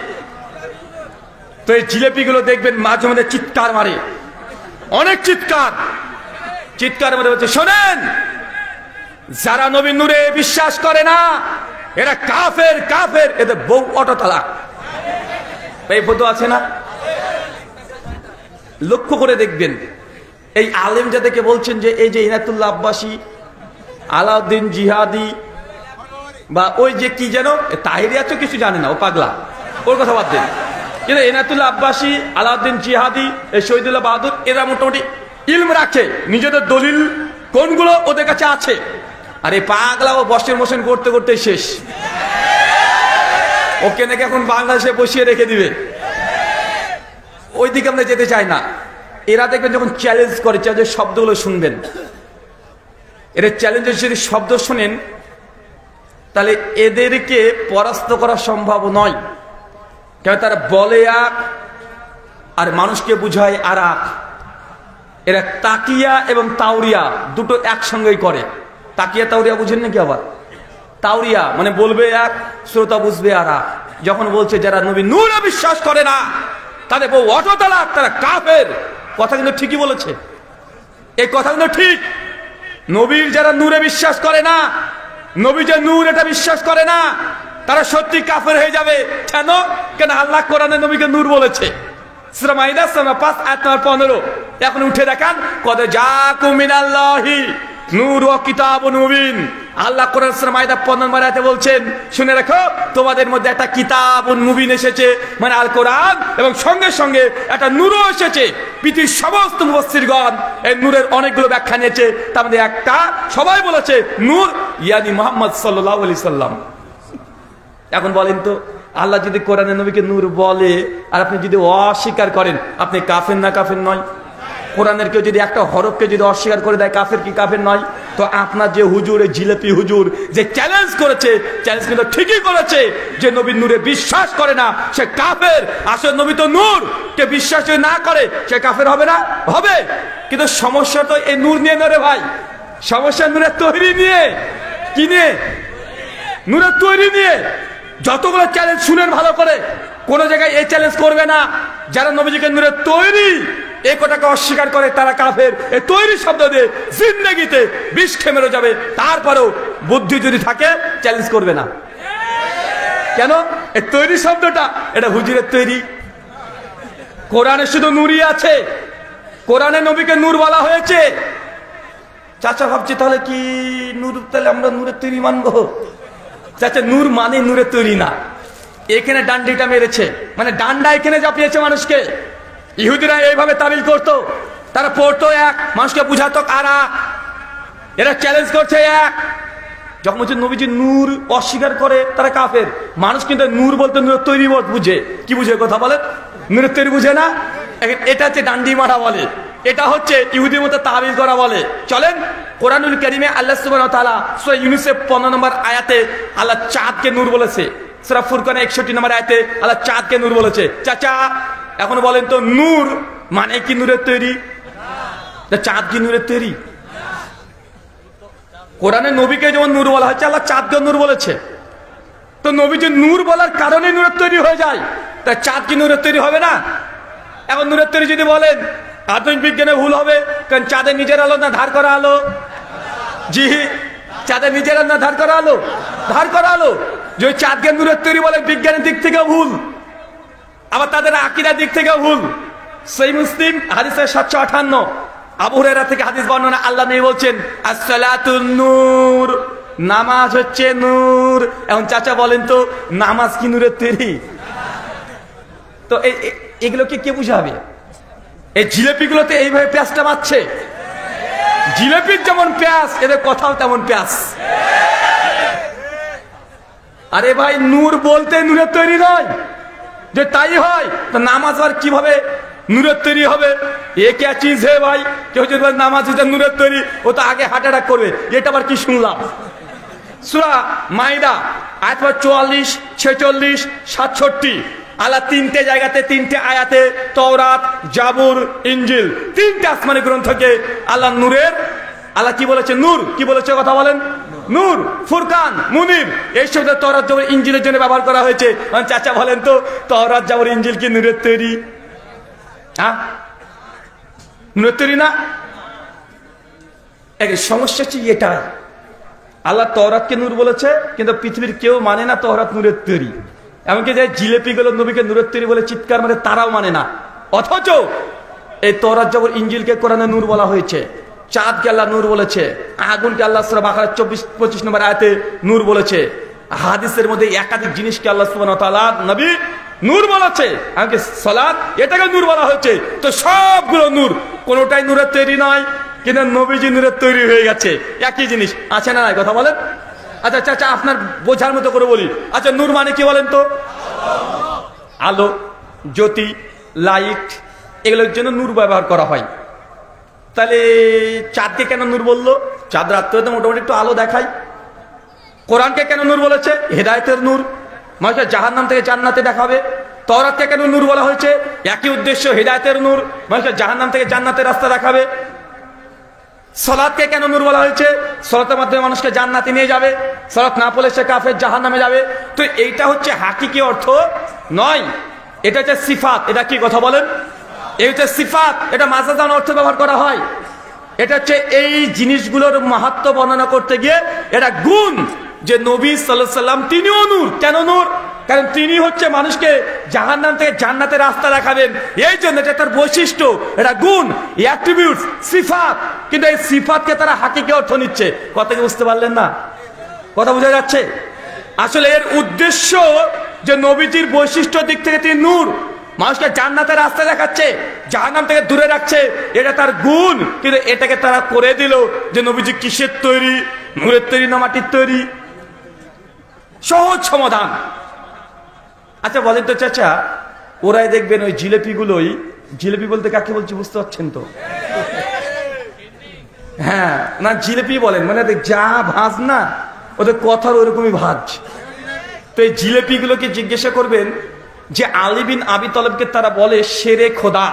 তো এই জিলেপিগুলো দেখবেন মাঝে মধ্যে চিৎকার মারে, অনেক চিৎকার মারে বলছে, শোনেন, যারা নবীর নূরে বিশ্বাস করে না এরা কাফের, এদের বউ অটো তালাক। এই ফটো আছে না? লক্ষ্য করে দেখবেন, এই আলেম যাদেরকে বলছেন যে এই যে ইনায়তুল্লাহ আব্বাসী, আলাউদ্দিন জিহাদি, বা ওই যে কি যেন তাহিরিয়া তো কিছু জানে না, ও পাগলা, ওর কথা বাদ দেন। কিন্তু ইনায়তুল্লাহ আব্বাসী, আলাউদ্দিন জিহাদি, এই শহীদুল্লাহ বাহাদুর, এরা মোটামুটি ইলম রাখে, নিজেদের দলিল কোনগুলো ওদের কাছে আছে। আর এই পাগলা ও বসের মোশন করতে করতে শেষ, ওকে নাকি এখন বাংলাদেশে বসিয়ে রেখে দিবে। ওইদিকে আমরা যেতে চাই না। এরা দেখবেন যখন চ্যালেঞ্জ করে, চ্যালেঞ্জের শব্দগুলো শুনবেন, এরা চ্যালেঞ্জের যদি শব্দ শোনেন তাহলে এদেরকে পরাস্ত করা সম্ভব নয়। কেন? তারা বলে এক আর মানুষকে বুঝায় আর এক। এরা তাকিয়া এবং তাওরিয়া দুটো একসঙ্গেই করে। তাকিয়া তাওরিয়া বুঝেন নাকি? আবার তাওরিয়া মানে বলবে এক, শ্রোতা বুঝবে আর এক। যখন বলছে যারা নবী নূরে বিশ্বাস করে না তাদের বউ অটো তালাক, তারা কাফের, কথা কিন্তু ঠিকই বলেছে। এই কথা কিন্তু ঠিক। নবীর যারা নূরে বিশ্বাস করে না, নবী যে নূর এটা বিশ্বাস করে না, তারা সত্যি কাফের হয়ে যাবে। কেন? কেন আল্লাহ কোরআনে নবীকে নূর বলেছে। সূরা মাইদা 5:15 এখন উঠে দেখান, কদ জাকুম মিনাল্লাহি নূর ওয়া কিতাবুন মুবিন। আল্লাহ কোরআন সূরা মাইদা 15 আয়াতে বলছেন, শুনে রাখো, তোমাদের মধ্যে একটা কিতাবুন মুবিন এসেছে, মানে আল কোরআন, এবং সঙ্গে সঙ্গে একটা নূরও এসেছে। পৃথিবীর সমস্ত মুফাসসিরগণ এই নূরের অনেকগুলো ব্যাখ্যা নিয়েছে, তার মধ্যে একটা সবাই বলেছে নূর ইয়ানি মুহাম্মদ সাল্লাল্লাহু আলাইহি সাল্লাম। এখন বলেন তো, আল্লাহ যদি কোরআনে নবীকে নূর বলে আর আপনি যদি অস্বীকার করেন, আপনি কাফের না কাফের নয়? কোরআনের কেউ যদি একটা হরফকে যদি অস্বীকার করে দেয়, কাফের কি কাফের নয়? তো আপনার যে হুজুর, জিলেপি হুজুর যে চ্যালেঞ্জ করেছে, চ্যালেঞ্জ কিন্তু ঠিকই করেছে, যে নবীর নূরে বিশ্বাস করে না সে কাফের। আসলে নবী তো নূর, কে বিশ্বাস না করে সে কাফের হবে না? হবে। কিন্তু সমস্যা তো এই নূর নিয়ে নয় রে ভাই, সমস্যা নূরের তৈরি নিয়ে। কি নিয়ে? নূরের তৈরি নিয়ে। যতগুলো চ্যালেঞ্জ শুনেন ভালো করে, কোন জায়গায় এই চ্যালেঞ্জ করবে না যারা নবীজিকে নূরের তৈরি এই কথাকে অস্বীকার করে তারা কাফের। এই তৈরি শব্দ দিয়ে জিন্দেগিতে বিষ খেয়ে মেরে যাবে, তারপরেও বুদ্ধি যদি থাকে চ্যালেঞ্জ করবে না। কেন? এই তৈরি শব্দটা এটা হুজুরের তৈরি। কোরআনে শুধু নূরই আছে, কোরআনে নবীকে নূর বলা হয়েছে। চাচা ভাবছি তাহলে কি নূর, তাহলে আমরা নূরের তৈরি মানবো? চাচা, নূর মানে নূরের তৈরি না। এখানে ডান্ডিটা মেরেছে, মানে ডান্ডা এখানে চাপিয়েছে মানুষকে। ইহুদিরা এইভাবে তাবিল করতো, তারা পড়তো এক, মানুষকে বুঝাতো আর এক। এরা চ্যালেঞ্জ করছে এক। যখন বলছে নবীজি নূর অস্বীকার করে তারা কাফের। মানুষ কিন্তু নূর বলতে নূরের তৈরি বুঝে। কি বুঝে কথা বলে? নূরের তৈরি বুঝে না। এটা হচ্ছে ডান্ডি মারা বলে, এটা হচ্ছে ইহুদির মতো তাবিল করা বলে। চলেন কোরআনুল কারীমে আল্লাহ সুবহানাহু ওয়া তাআলা সূরা ইউনূসের 15 নম্বর আয়াতে আল্লাহ চাঁদকে নূর বলেছে। সূরা ফুরকানে 61 নম্বর আয়াতে আল্লাহ চাঁদকে নূর বলেছে। চাচা এখন বলেন তো, নূর মানে কি নূরের তৈরি? চাঁদ কি নূরের তৈরি? কোরআনে নবীকে যেমন নূর বলা হয়েছে, আল্লাহ চাঁদকে নূর বলেছে। তো নবী যে নূর বলার কারণে নূরের তৈরি হয়ে যায়, তা চাঁদ কি নূরের তৈরি হবে না? এখন নূরের তৈরি যদি বলেন আধুনিক বিজ্ঞানে ভুল হবে, কারণ চাঁদের নিজের আলো না ধার করা আলো? জি, চাঁদের নিজের আলো না ধার করা আলো? ধার করা আলো। যে চাঁদকে নূরের তৈরি বলে, বিজ্ঞানের দিক থেকেও ভুল, আবার তাদের আকীদার দিক থেকেও ভুল। সহিহ মুসলিম হাদিসে 758 আবু হুরায়রা থেকে হাদিস বর্ণনা, আল্লাহ নবী বলছেন আসসালাতুন নূর, নামাজ হচ্ছে নূর। এখন চাচা বলেন তো, নামাজ কি নূরের তৈরি? তো এগুলোকে কে বুঝাবে? এই জিলেপিগুলোতে এইভাবে পেঁয়াজটা মারছে। জিলেপির যেমন পেঁয়াজ, এদের কথাও তেমন পেঁয়াজ। আরে ভাই, নূর বলতে নূরের তৈরি নয়। যে তাই হয় তো নামাজ আর কিভাবে নূরের তৈরি হবে? এ কে চিজ হে ভাই? কেউ যদি নামাজ নূরের তৈরি, ও তো আগে হার্ট অ্যাটাক করবে। এটা আবার কি শুনলাম? সূরা মাইদা আয়াত 44, 46, 67 আল্লাহ তিনটে জায়গাতে তিনটে আয়াতে তওরাত, জাবুর, ইনজিল তিনটে আসমানি গ্রন্থকে আল্লাহ নূরের, আল্লাহ কি বলেছে? নূর। কি বলেছে কথা বলেন? নূর, ফুরকান, মুনির, এই শব্দ তওরাত, জাবুর, ইনজিলের জন্য ব্যবহার করা হয়েছে। চাচা বলেন তো, তওরাত, জাবুর, ইনজিল কি নূরের তৈরি? হ্যাঁ, নূরের তৈরি না? সমস্যা হচ্ছে এটাই, আল্লাহ তওরাতকে নূর বলেছে, কিন্তু পৃথিবীর কেউ মানে না তওরাত নূরের তৈরি। এমনকি যে জিলেপি গুলো নবীকে নূরের তৈরি বলে চিৎকার মানে তারাও মানে না। অথচ এই তওরাত, জাবুর, ইনজিলকে কোরআনে নূর বলা হয়েছে। চাঁদকে আল্লাহ নূর বলেছে, আগুনকে আল্লাহ সূরা বাকারা 24-25 নম্বর আয়াতে নূর বলেছে। হাদিসের মধ্যে একাধিক জিনিসকে আল্লাহ সুবহানাহু ওয়া তাআলা নবী নূর বলেছে। এমনকি সালাত, এটাকে নূর বলা হয়েছে। তো সবগুলো নূর, কোনোটাই নূরের তৈরি নয়, কিন্তু নবীজি নূরের তৈরি হয়ে গেছে। একই জিনিস আছে না নাই? কথা বলেন। আচ্ছা চাচা, আপনার বোঝার মতো করে বলি। আচ্ছা, নূর মানে কি বলেন তো? আলো, জ্যোতি, লাইট, এগুলোর জন্য নূর ব্যবহার করা হয়। তাহলে চাঁদকে কেন নূর বললো? চাঁদ রাত্রে তো মোটামুটি একটু আলো দেখায়। কোরআনকে কেন নূর বলেছে? হেদায়েতের নূর, মানুষকে জাহান্নাম থেকে জান্নাতে দেখাবে। তওরাতকে কেন নূর বলা হয়েছে? একই উদ্দেশ্য, হেদায়েতের নূর, মানুষকে জাহান্নাম থেকে জান্নাতের রাস্তা দেখাবে। সালাতকে কেন নূর বলা হয়েছে? সালাতের মাধ্যমে মানুষকে জান্নাতে নিয়ে যাবে। সালাত না পড়লে সে কাফের, জাহান্নামে যাবে। তো এইটা হচ্ছে হাকিকি অর্থ নয়, এটা হচ্ছে সিফাত। এটা কি কথা বলেন? এই হচ্ছে সিফাত, এটা মাজাজান অর্থ ব্যবহার করা হয়। এটা হচ্ছে এই জিনিসগুলোর মাহাত্ম্য বর্ণনা করতে গিয়ে এটা গুণ, যে নবী সাল্লাল্লাহু আলাইহি সাল্লাম তিনিও নূর। কেন নূর? কারণ তিনি হচ্ছে মানুষকে জাহান্নাম থেকে জান্নাতের রাস্তা দেখাবেন। এই জন্য এটা তার বৈশিষ্ট্য, এটা গুণ, অ্যাট্রিবিউটস, সিফাত। কিন্তু এই সিফাতকে তারা হাকিকি অর্থ নিচ্ছে। কথা কি বুঝতে পারলেন না? কথা বোঝা যাচ্ছে? আসলে এর উদ্দেশ্য যে নবীজির বৈশিষ্ট্য দিক থেকে তিনি নূর, মানুষকে জান্নাতের রাস্তা দেখাচ্ছে, জাহান্নাম থেকে দূরে রাখছে, এটা তার গুণ। কিন্তু এটাকে তারা করে দিল যে নবীজি কিসের তৈরি? নূরের তৈরি না মাটির তৈরি? সহজ সমাধান। আচ্ছা বলেন তো চাচা, ওরাই দেখবেন ওই জিলেপিগুলোই, জিলেপি বলতে কাকে বলছি বুঝতে পারছেন তো? হ্যাঁ, না জিলেপি বলেন, মানে যা ভাজ না, ওদের কথার ওরকমই ভাজ। তো এই জিলেপিগুলোকে জিজ্ঞাসা করবেন যে আলী বিন আবি তালেবকে তারা বলে শেরে খোদা।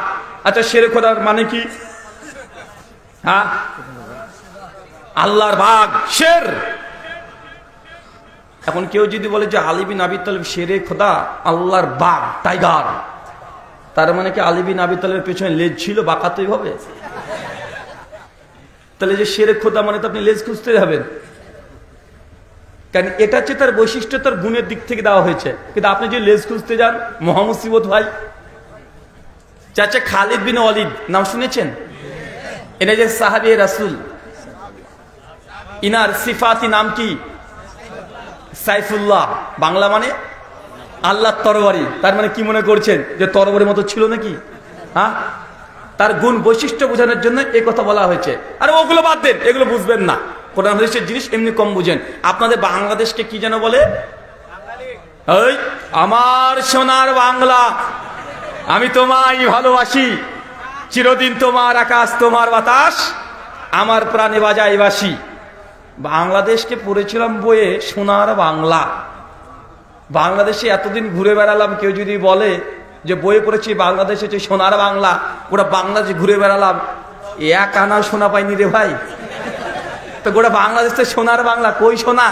আচ্ছা, শেরে খোদার মানে কি? হ্যাঁ, আল্লাহর বাঘ, শের। এখন কেউ যদি বলে যে আলী বিন আবি তালেব শেরে খোদা, আল্লাহর বাঘ, টাইগার, তার মানে কি আলী বিন আবি তালেবের পেছনে লেজ ছিল বাঁকাতেই হবে? তাহলে যে শেরে খোদা মানে তো আপনি লেজ খুঁজতে যাবেন, কারণ এটা হচ্ছে তার বৈশিষ্ট্য, তার গুণের দিক থেকে দেওয়া হয়েছে। কিন্তু আপনি যে লেজ খুঁজতে যান, মহামুসিবত ভাই। চাচা খালিদ বিন ওয়ালিদ নাম শুনেছেন? এনে যে সাহাবী রাসূল, ইনার সিফাতি নাম কি? সাইফুল্লাহ, বাংলা মানে আল্লাহর তরবারি। তার মানে কি মনে করছেন যে তরবারির মতো ছিল নাকি? হ্যাঁ, তার গুণ বৈশিষ্ট্য বোঝানোর জন্য এই কথা বলা হয়েছে। আর ওগুলো বাদ দেন, এগুলো বুঝবেন না, কোরআন হাদিসের জিনিস এমনি কম বুঝেন। আপনাদের বাংলাদেশকে কি যেন বলে? এই আমার সোনার বাংলা, আমি তোমায় ভালোবাসি, চিরদিন তোমার আকাশ, তোমার বাতাস, আমার প্রাণে বাজাই বাসি। বাংলাদেশকে পড়েছিলাম বইয়ে সোনার বাংলা। বাংলাদেশে এতদিন ঘুরে বেড়ালাম, কেউ যদি বলে যে বইয়ে পড়েছি বাংলাদেশ হচ্ছে সোনার বাংলা, ওরা বাংলাদেশে ঘুরে বেড়ালাম, এক আনা সোনা পাইনি রে ভাই। তো গোটা বাংলাদেশে সোনার বাংলা, কই সোনা?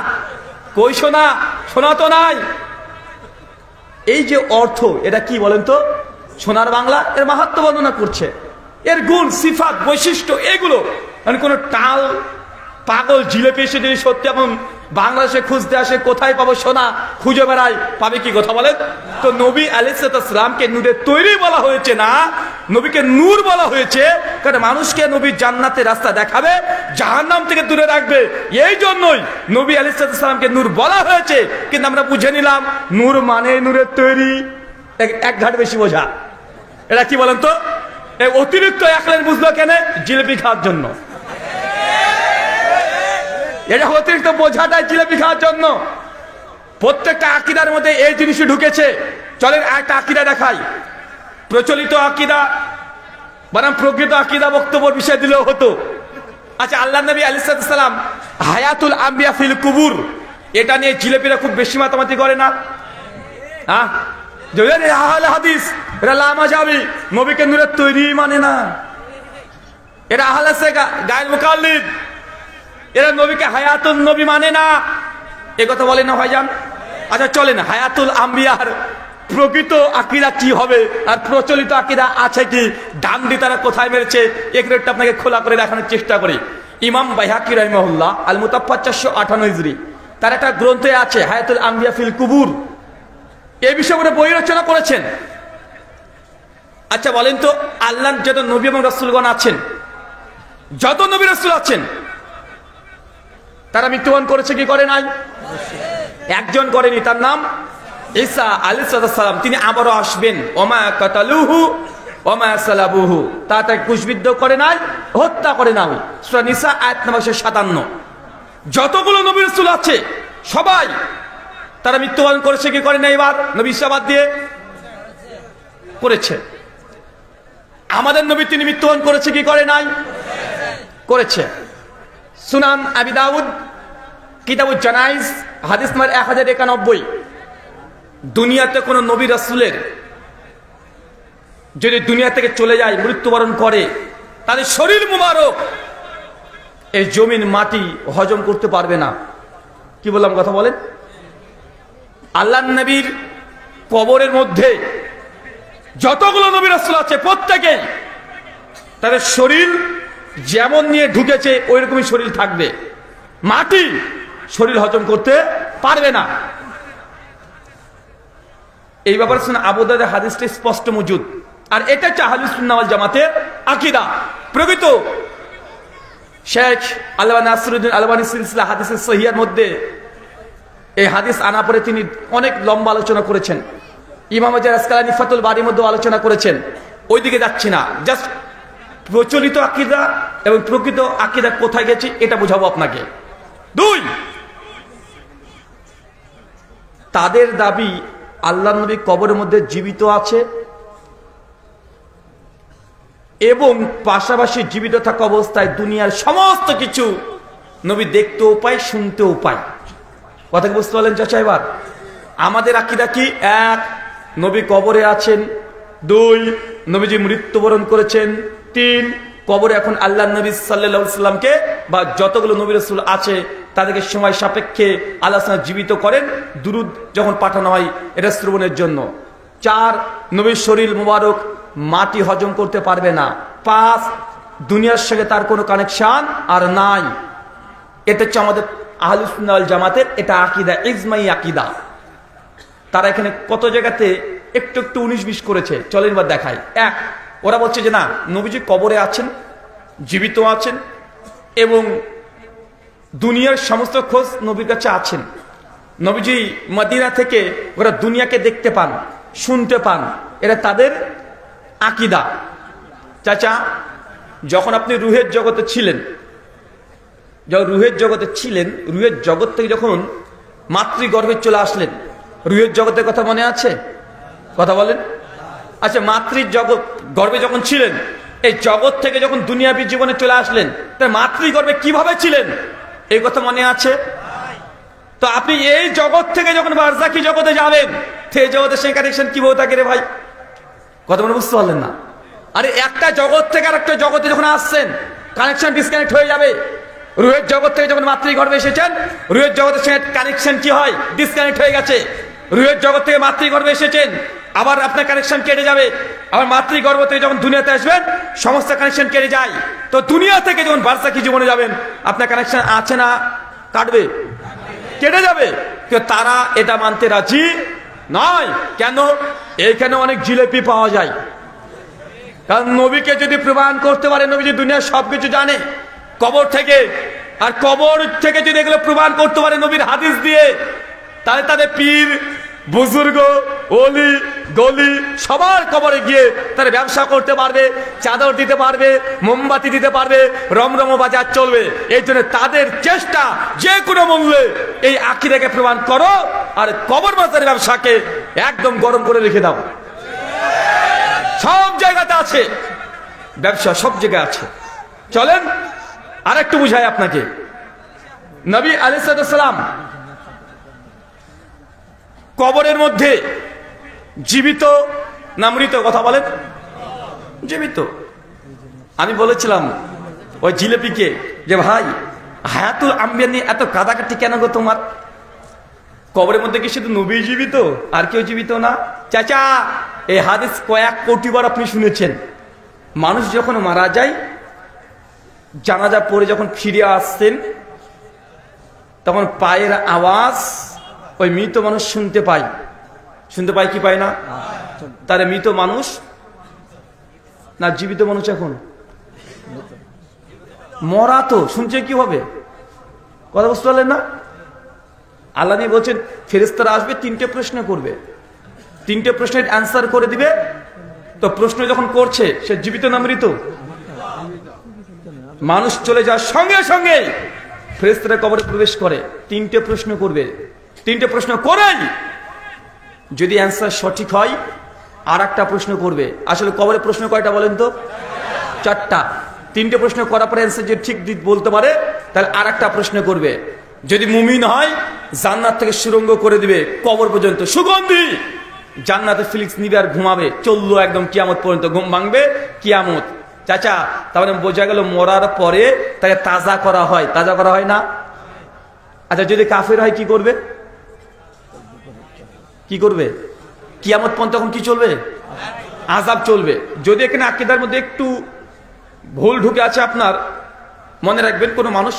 কই সোনা? সোনা তো নাই। এই যে অর্থ, এটা কি বলেন তো? সোনার বাংলা এর মাহাত্ম্য বর্ণনা করছে, এর গুণ, সিফাত, বৈশিষ্ট্য, এগুলো। মানে কোন টাল পাগল জিলেপি এসে যদি সত্যি এখন বাংলাদেশে খুঁজতে আসে কোথায় পাবো সোনা, খুঁজে বেড়ায়, পাবে কি? কথা বলেন তো। নবী আলাইহিস সালামকে নূরের তৈরি বলা হয়েছে না, নবীকে নূর বলা হয়েছে কারণ মানুষকে নবী জান্নাতের রাস্তা দেখাবে, জাহান্নাম থেকে দূরে রাখবে। এই জন্যই নবী আলাইহিস সালামকে নূর বলা হয়েছে। কিন্তু আমরা বুঝে নিলাম নূর মানে নূরের তৈরি, এক ঘাট বেশি বোঝা। এটা কি বলেন তো? এই অতিরিক্ত এক লাইন বুঝলো কেন? জিলেপি খাওয়ার জন্য। এটা অতিরিক্ত বোঝাটাই জিলেপি খাওয়ার জন্য। প্রত্যেকটা আকীদার মধ্যে এই জিনিসই ঢুকেছে। চলেন একটা আকীদা দেখাই, প্রচলিত আকীদা বনাম প্রকৃত আকীদা বক্তব্যের বিষয় দিলেও হতো। আচ্ছা, আল্লাহ নবী আলাইহিস সালাম হায়াতুল আম্বিয়া ফিল কুবুর, এটা নিয়ে জিলেপিরা খুব বেশি মাতামাতি করে না? হ্যাঁ, আহলে হাদিস, এরা লামা যাবি, নবীকে নূরের তৈরি মানে না। এরা আহলে গায়ের মুকাল্লিদ, এরা নবীকে হায়াতুল নবী মানে না। এ কথা বলে না ভাইজান? আচ্ছা চলেন, হায়াতুল আম্বিয়ার প্রকৃত আকীদা কি হবে আর প্রচলিত আকীদা আছে কি, ডান্ডি তারা কোথায় মেরেছে, একটু আপনাকে খোলা করে দেখানোর চেষ্টা করি। ইমাম বাইহাকি রাহিমাহুল্লাহ আল মুতাফা 458 হিজরি, তার একটা গ্রন্থে আছে হায়াতুল আম্বিয়া ফিল কুবুর, এই বিষয়ে করে বই রচনা করেছেন। আচ্ছা বলেন তো, আল্লাহর যত নবী এবং রাসূলগণ আছেন, যত নবী রাসূল আছেন, তারা মৃত্যুবরণ করেছে কি করে নাই? একজন করেনি, তার নাম ঈসা আলাইহিস সালাম। তিনি আবারও আসবেন। ওমা কাতালুহু ওমা সালাবুহু, তাকে ক্রুশবিদ্ধ করে নাই, হত্যা করে নাই। সূরা নিসা আয়াত নম্বর 57। যতগুলো নবী রাসূল আছে সবাই তারা মৃত্যুবরণ করেছে কি করে নাই? এবার নবী ঈসা বাদ দিয়ে করেছে। আমাদের নবী তিনি মৃত্যুবরণ করেছে কি করে নাই? করেছে। সুনান আবি দাউদ কিতাবুল জানাইজ হাদিস নম্বর 1091, দুনিয়াতে কোন নবী রাসূলের যদি দুনিয়া থেকে চলে যায়, মৃত্যুবরণ করে, তাদের শরীর মুবারক এই জমিন মাটি হজম করতে পারবে না। কি বললাম কথা বলেন? আল্লাহর নবীর কবরের মধ্যে যতগুলো নবী রাসূল আছে প্রত্যেকেই তাদের শরীর যেমন নিয়ে ঢুকেছে ওই রকমই শরীর থাকবে, মাটি শরীর হজম করতে পারবে না। এই ব্যাপারে শুনে আবু দাউদের হাদিসটি স্পষ্ট মজুদ। আর এটা হচ্ছে আহলুস সুন্নাহ ওয়াল জামাতের আকীদা। প্রকৃত শেখ আল্লামা নাসিরুদ্দিন আলবানী সিলসিলা হাদিসের সহিহের মধ্যে এই হাদিস আনা পরে তিনি অনেক লম্বা আলোচনা করেছেন। ইমাম আসকালানী ফাতুল বারীর মধ্যে আলোচনা করেছেন। ওইদিকে যাচ্ছি না, জাস্ট প্রচলিত আকীদা এবং প্রকৃত আকীদা কোথায় গেছে এটা বোঝাবো আপনাকে। 2, তাদের দাবি আল্লাহর নবী কবরের মধ্যে জীবিত আছে এবং পাশাপাশি জীবিত থাকা অবস্থায় দুনিয়ার সমস্ত কিছু নবী দেখতেও পায়, শুনতেও পায়। কথা কি বুঝতে পারলেন চাচা? এবার আমাদের আকীদা কি? 1, নবী কবরে আছেন। 2, নবীজি মৃত্যুবরণ করেছেন। 3, কবরে এখন আল্লাহর নবী সাল্লাল্লাহু আলাইহি সাল্লামকে বা যতগুলো নবী রাসূল আছে তাদেরকে সময় সাপেক্ষে আল্লাহ তাআলা জীবিত করেন, দুরূদ যখন পাঠানো হয় এটা শ্রবণের জন্য। 4, নবীর শরীর মুবারক মাটি হজম করতে পারবে না। 5, দুনিয়ার সঙ্গে তার কোনো কানেকশন আর নাই। এটা হচ্ছে আমাদের আহলুস সুন্নাহ ওয়াল জামাতের এটা আকীদা, ইজমাই আকীদা। তারা এখানে কত জায়গাতে একটু একটু 19-20 করেছে, চলেন এবার দেখাই। 1, ওরা বলছে যে না, নবীজি কবরে আছেন, জীবিত আছেন এবং দুনিয়ার সমস্ত খোঁজ নবীর কাছে আছেন। নবীজি মদিনা থেকে ওরা দুনিয়াকে দেখতে পান, শুনতে পান, এটা তাদের আকীদা। চাচা, যখন আপনি রুহের জগতে ছিলেন, রুহের জগৎ থেকে যখন মাতৃগর্ভে চলে আসলেন, রুহের জগতের কথা মনে আছে? কথা বলেন। আচ্ছা, মাতৃজগৎ গর্ভে যখন ছিলেন, এই জগৎ থেকে যখন দুনিয়াবী জীবনে চলে আসলেন, তাই মাতৃগর্ভে কিভাবে ছিলেন এই কথা মনে আছে? তো আপনি এই জগৎ থেকে যখন বারজাকি জগতে যাবেন, সেই জগতে সেই কানেকশন কিভাবে থাকে রে ভাই? কথা মনে বুঝতে পারলেন না? আরে একটা জগৎ থেকে আর একটা জগতে যখন আসছেন, কানেকশন ডিসকানেক্ট হয়ে যাবে। রুহের জগৎ থেকে যখন মাতৃগর্ভে এসেছেন, রুহের জগতের সঙ্গে কানেকশন কি হয়? ডিসকানেক্ট হয়ে গেছে। রুহের জগৎ থেকে মাতৃগর্ভে এসেছেন, আবার আপনার কানেকশন কেটে যাবে। আবার মাতৃগর্ভ থেকে যখন দুনিয়াতে আসবেন, সমস্ত কানেকশন কেটে যায়। তো দুনিয়া থেকে যখন বারজাকি জীবনে যাবেন, আপনার কানেকশন আছে না কাটবে? কেটে যাবে। কিন্তু তারা এটা মানতে রাজি নয়। কেন? এইখানে অনেক জিলেপি পাওয়া যায়। কারণ নবীকে যদি প্রমাণ করতে পারে নবী যে দুনিয়ার সবকিছু জানে কবর থেকে, আর কবর থেকে যদি এগুলো প্রমাণ করতে পারে নবীর হাদিস দিয়ে, তাহলে তাদের পীর, বুজুর্গ, অলি গলি সবার কবরে গিয়ে তারা ব্যবসা করতে পারবে, চাদর দিতে পারবে, মোমবাতি দিতে পারবে, রমরম বাজার চলবে। এই জন্য তাদের চেষ্টা যে কোনো মূল্যে এই আকীদাকে প্রমাণ করো, আর কবর বাজারের ব্যবসাকে একদম গরম করে রেখে দাও। সব জায়গাতে আছে ব্যবসা, সব জায়গায় আছে। চলেন আরেকটু বুঝাই আপনাকে। নবী আলাইহিস সালাম কবরের মধ্যে জীবিত না মৃত? কথা বলেন। জীবিত। আমি বলেছিলাম ওই জিলেপিকে যে ভাই হায়াতুল আম্বিয়া নিয়ে এত কাদাকাটি কেন গো তোমার? কবরের মধ্যে কি শুধু নবী জীবিত, আর কেউ জীবিত না? চাচা, এই হাদিস কয়েক কোটিবার আপনি শুনেছেন। মানুষ যখন মারা যায়, জানাজা পড়ে যখন ফিরে আসছেন, তখন পায়ের আওয়াজ ওই মৃত মানুষ শুনতে পায়। শুনতে পায় কি পায় না? তার মৃত মানুষ না জীবিত মানুষ? এখন মরা তো শুনছে কি হবে? কথা বুঝতে পারলেন না? আল্লাহ নিয়ে বলছেন ফেরেশতারা আসবে, 3টে প্রশ্ন করবে, 3টে প্রশ্নের অ্যান্সার করে দিবে। তো প্রশ্ন যখন করছে সে জীবিত না মৃত? মানুষ চলে যাওয়ার সঙ্গে সঙ্গে ফেরেশতারা কবরে প্রবেশ করে, 3টে প্রশ্ন করবে। 3টে প্রশ্ন করেই যদি অ্যান্সার সঠিক হয় আর একটা প্রশ্ন করবে। আসলে কবরে প্রশ্ন কয়টা বলেন তো? 4টা। 3টে প্রশ্ন করার পরে অ্যান্সার যদি ঠিক বলতে পারে তাহলে আর একটা প্রশ্ন করবে। যদি মুমিন হয় জান্নাত থেকে সুরঙ্গ করে দিবে কবর পর্যন্ত, সুগন্ধি। জান্নাতে ফিলিক্স নিবে আর ঘুমাবে, চললো একদম কিয়ামত পর্যন্ত, ঘুম ভাঙবে কিয়ামত। চাচা, তাহলে বোঝা গেল মরার পরে তাকে তাজা করা হয়। তাজা করা হয় না? আচ্ছা, যদি কাফের হয় কি করবে? কি করবে? কিয়ামত পর্যন্ত তখন কি চলবে? আযাব চলবে। যদি এখানে আকীদার মধ্যে একটু ভুল ঢুকে আছে আপনার, মনে রাখবেন কোন মানুষ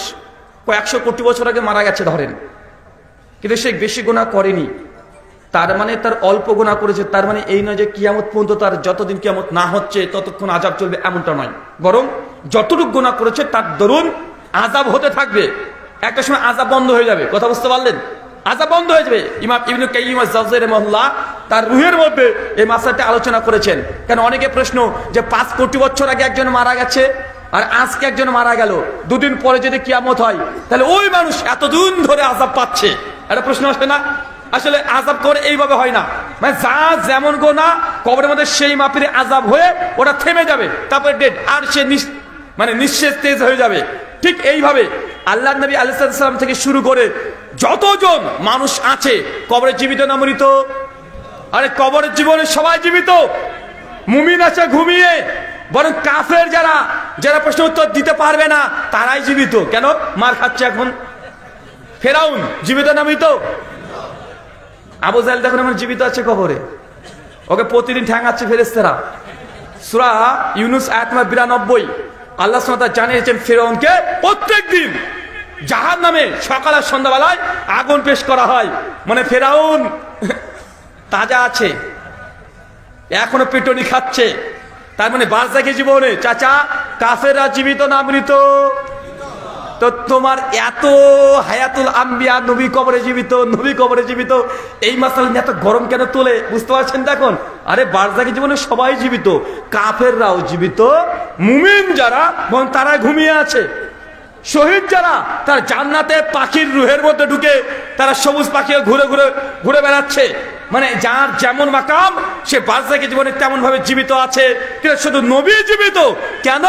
কয়েকশো কোটি বছর আগে মারা গেছে ধরেন, কিন্তু সে বেশি গুনাহ করেনি, তার মানে তার অল্প গুনাহ করেছে, তার মানে এই নয় যে কিয়ামত পর্যন্ত তার যতদিন কিয়ামত না হচ্ছে ততক্ষণ আযাব চলবে, এমনটা নয়। বরং যতটুকু গুনাহ করেছে তার দরুন আযাব হতে থাকবে, একটা সময় আযাব বন্ধ হয়ে যাবে। কথা বুঝতে পারলেন? আযাব বন্ধ হয়ে যাবে। ইমাম ইবনে কাইয়িম আয-জাওযী রাহিমাহুল্লাহ তার রুহের মধ্যে এই মাসলাটা আলোচনা করেছেন। কারণ অনেকে প্রশ্ন যে 5 কোটি বছর আগে একজন মারা গেছে আর আজকে একজন মারা গেল, 2 দিন পরে যদি কিয়ামত হয় তাহলে ওই মানুষ এতদিন ধরে আযাব পাচ্ছে, একটা প্রশ্ন আসে না? আসলে আযাব করে এইভাবে হয় না, মানে যা যেমন গুনাহ কবরের মধ্যে সেই মাপের আযাব হয়ে ওটা থেমে যাবে, তারপরে ডেড, আর সে মানে নিঃশেষ তেজ হয়ে যাবে। ঠিক এইভাবে আল্লাহর নবী আলাইহিস সালাম থেকে শুরু করে যতজন মানুষ আছে কবরে জীবিত না মৃত? আরে কবরের জীবনে সবাই জীবিত। মুমিন আছে ঘুমিয়ে, বরং কাফের যারা যারা প্রশ্ন উত্তর দিতে পারবে না তারাই জীবিত। কেন? মার খাচ্ছে এখন। ফেরাউন জীবিত না মৃত? আবু জাহেল দেখুন আমার জীবিত আছে কবরে, ওকে প্রতিদিন ঠ্যাঙাচ্ছে ফেরেশতারা। সূরা ইউনূস আয়াত নম্বর 92 আল্লাহ সুবহানাহু ওয়া তাআলা জানিয়েছেন ফেরাউনকে প্রত্যেকদিন জাহান্নামে সকাল আর সন্ধ্যাবেলায় আগুন পেশ করা হয়। মানে ফেরাউন তাজা আছে, এখনো পেটনি খাচ্ছে, তার মানে বারজাখী জীবনে চাচা কাফেররা জীবিত না মৃত? তো তোমার এত হায়াতুল আম্বিয়া, নবী কবরে জীবিত, নবী কবরে জীবিত, এই মাসালা নিয়ে এত গরম কেন তোলে? বুঝতে পারছেন? দেখুন, আরে বারজাখী জীবনে সবাই জীবিত, কাফেররাও জীবিত, মুমিন যারা তারা ঘুমিয়ে আছে, শহীদ যারা তার জান্নাতে পাখির রুহের মধ্যে ঢুকে তারা সবুজ পাখি ঘুরে ঘুরে ঘুরে বেড়াচ্ছে। মানে যার যেমন মাকাম সে বারজাখী জীবনে তেমন ভাবে জীবিত আছে। কিন্তু শুধু নবী জীবিত কেন?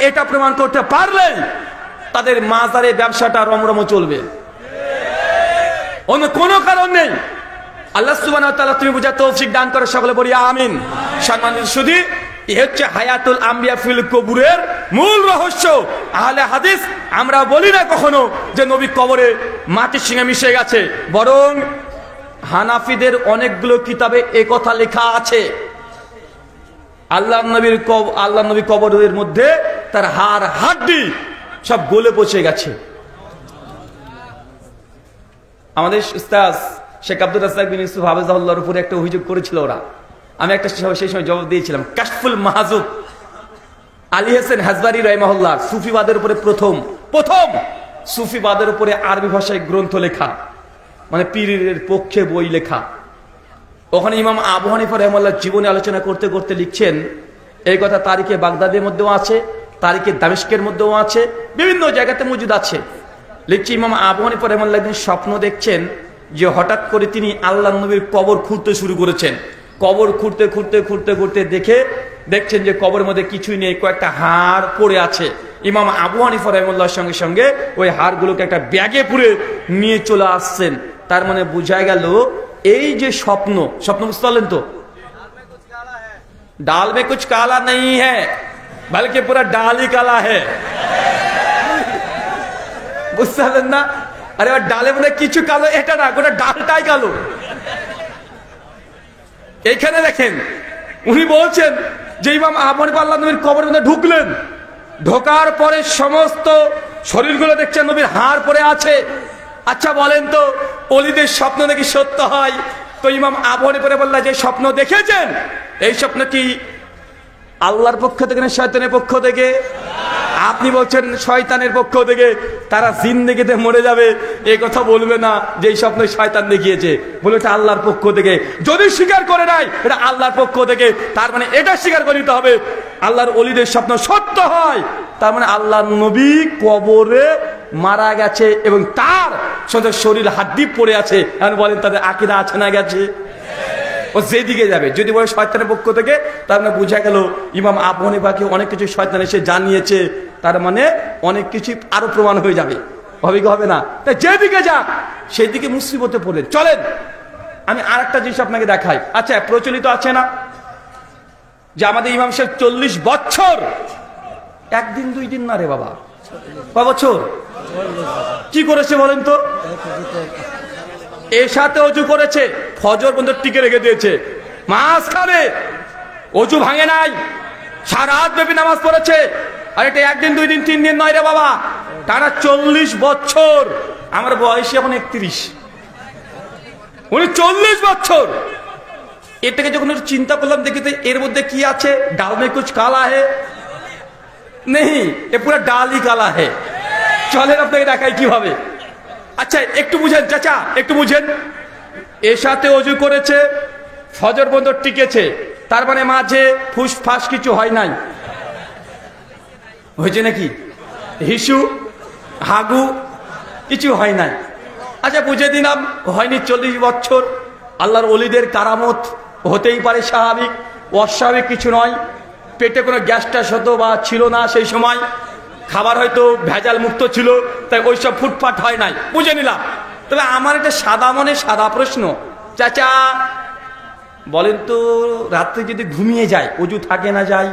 এটা প্রমাণ করতে পারলে তাদের মাজারে ব্যবসাটা রমরম চলবে, অন্য কোনো কারণ নেই। আল্লাহ সুবহানাহু ওয়া তাআলা তুমি বুঝার তৌফিক দান করে, সকলে বলি আমিন। সম্মানিত সুধী, এই হচ্ছে হায়াতুল আম্বিয়া ফিল কবুরের মূল রহস্য। আহলে হাদিস আমরা বলি না কখনো যে নবী কবরে মাটির সঙ্গে মিশে গেছে, বরং হানাফিদের অনেকগুলো কিতাবে এই কথা লেখা আছে আল্লাহ নবী কবরের মধ্যে তার হাড় হাড্ডি সব গলে পচে গেছে। আমাদের উস্তাদ শেখ আব্দুর রাজ্জাক বিন ইউসুফ হাফিজাহুল্লাহর উপরে একটা অভিযোগ করেছিল ওরা, আমি একটা সেই সময় জবাব দিয়েছিলাম। কাশফুল মাহজুব আলী হোসেন হাজবারি রাহিমাহুল্লাহ সুফিবাদের উপরে প্রথম সুফিবাদের উপরে আরবি ভাষায় গ্রন্থ লেখা, মানে পীরের পক্ষে বই লেখা। ওখানে ইমাম আবু হানিফা রাহিমাহুল্লাহ জীবনে আলোচনা করতে করতে লিখছেন এই কথা তারিখে বাগদাদের মধ্যেও আছে, তারিখে দামেস্কের মধ্যেও আছে, বিভিন্ন জায়গাতে মজুদ আছে। লিখছে ইমাম আবু হানিফা রাহিমাহুল্লাহ একদিন স্বপ্ন দেখছেন যে হঠাৎ করে তিনি আল্লাহ নবীর কবর খুঁড়তে শুরু করেছেন। কবর খুঁড়তে খুঁড়তে খুঁড়তে খুঁড়তে দেখছেন যে কবরের মধ্যে কিছুই নেই, কয়েকটা হাড় পড়ে আছে। ইমাম আবু হানিফা রাহিমাহুল্লাহর সঙ্গে সঙ্গে ওই হাড়গুলোকে একটা ব্যাগে পুরে নিয়ে চলে আসছেন। তার মানে বোঝা গেল এই যে স্বপ্ন বুঝতে পারলেন তো? ডাল মে কুছ কালা নেই হ্যাঁ বলকে পুরা ডালই কালা হ্যাঁ। বুঝতে পারলেন না? আরে ডালের মধ্যে কিছু কালো এটা না, গোটা ডালটাই কালো। এইখানে দেখেন উনি বলছেন যে ইমাম আবু হানিফা আল্লাহ নবীর কবরের মধ্যে ঢুকলেন, ঢোকার পরে সমস্ত শরীরগুলো দেখছেন নবীর হাড় পড়ে আছে। আচ্ছা বলেন তো ওলিদের স্বপ্ন নাকি সত্য হয়? তো ইমাম আবু হানিফা বললেন যে স্বপ্ন দেখেছেন, এই স্বপ্ন কি আল্লাহর পক্ষ থেকে না শয়তানের পক্ষ থেকে? আপনি বলছেন শয়তানের পক্ষ থেকে। তারা জিন্দেগিতে মরে যাবে এই কথা বলবে না যে এই স্বপ্ন শয়তান দেখিয়েছে, বলে এটা আল্লাহর পক্ষ থেকে। যদি স্বীকার করে নাই এটা আল্লাহর পক্ষ থেকে, তার মানে এটা স্বীকার করে নিতে হবে আল্লাহর ওলিদের স্বপ্ন সত্য হয়। তার মানে আল্লাহর নবী কবরে মারা গেছে এবং তার সাথে শরীর হাড্ডি পড়ে আছে। এখন বলেন তাদের আকীদা আছে না গেছে? ও যেদিকে যাবে, যদি বলে শয়তানের পক্ষ থেকে, তার মানে বোঝা গেল ইমাম আবু হানিফাকে অনেক কিছু শয়তান এসে জানিয়েছে, তার মানে অনেক কিছু আরো প্রমাণ হয়ে যাবে। হবে কি হবে না? তাই যেদিকে যাক সেদিকে মুসিবতে পড়লেন। চলেন আমি আর একটা জিনিস আপনাকে দেখাই। আচ্ছা প্রচলিত আছে না যে আমাদের ইমাম সাহেব 40 বছর, একদিন দুই দিন না রে বাবা, কয় বছর কি করেছে বলেন তো? এর সাথে অজু করেছে, ফজর পর্যন্ত টিকে রেখে দিয়েছে, মাঝখানে অজু ভাঙে নাই, সারা রাত ব্যাপী নামাজ পড়েছে। আর এটা একদিন দুই দিন তিন দিন নয় রে বাবা, টানা 40 বছর। আমার বয়স এখন 31, উনি 40 বছর। এটাকে যখন চিন্তা করলাম দেখি তো এর মধ্যে কি আছে, ডাল মে কুছ কালা হে নেই, এ পুরো ডালই কালা হে। চলেন আপনাকে দেখাই কিভাবে। আচ্ছা একটু বুঝেন চাচা, একটু বুঝেন। এর সাথে অজু করেছে, ফজর পর্যন্ত টিকেছে, তার মানে মাঝে ফুসফাস কিছু হয় নাই, হয়েছে নাকি? হিসু হাগু কিছু হয় নাই। আচ্ছা বুঝে দিলাম হয়নি 40 বছর। আল্লাহর ওলিদের কারামত হতেই পারে, স্বাভাবিক, অস্বাভাবিক কিছু নয়। পেটে কোনো গ্যাস ট্যাস হতো বা ছিল না সেই সময়, খাবার হয়তো ভেজাল মুক্ত ছিল, তাই ওইসব ফুটফাট হয় নাই, বুঝে নিলাম। তবে আমার এটা সাদা মনে সাদা প্রশ্ন, চাচা বলেন তো রাত্রে যদি ঘুমিয়ে যায় অজু থাকে না যায়?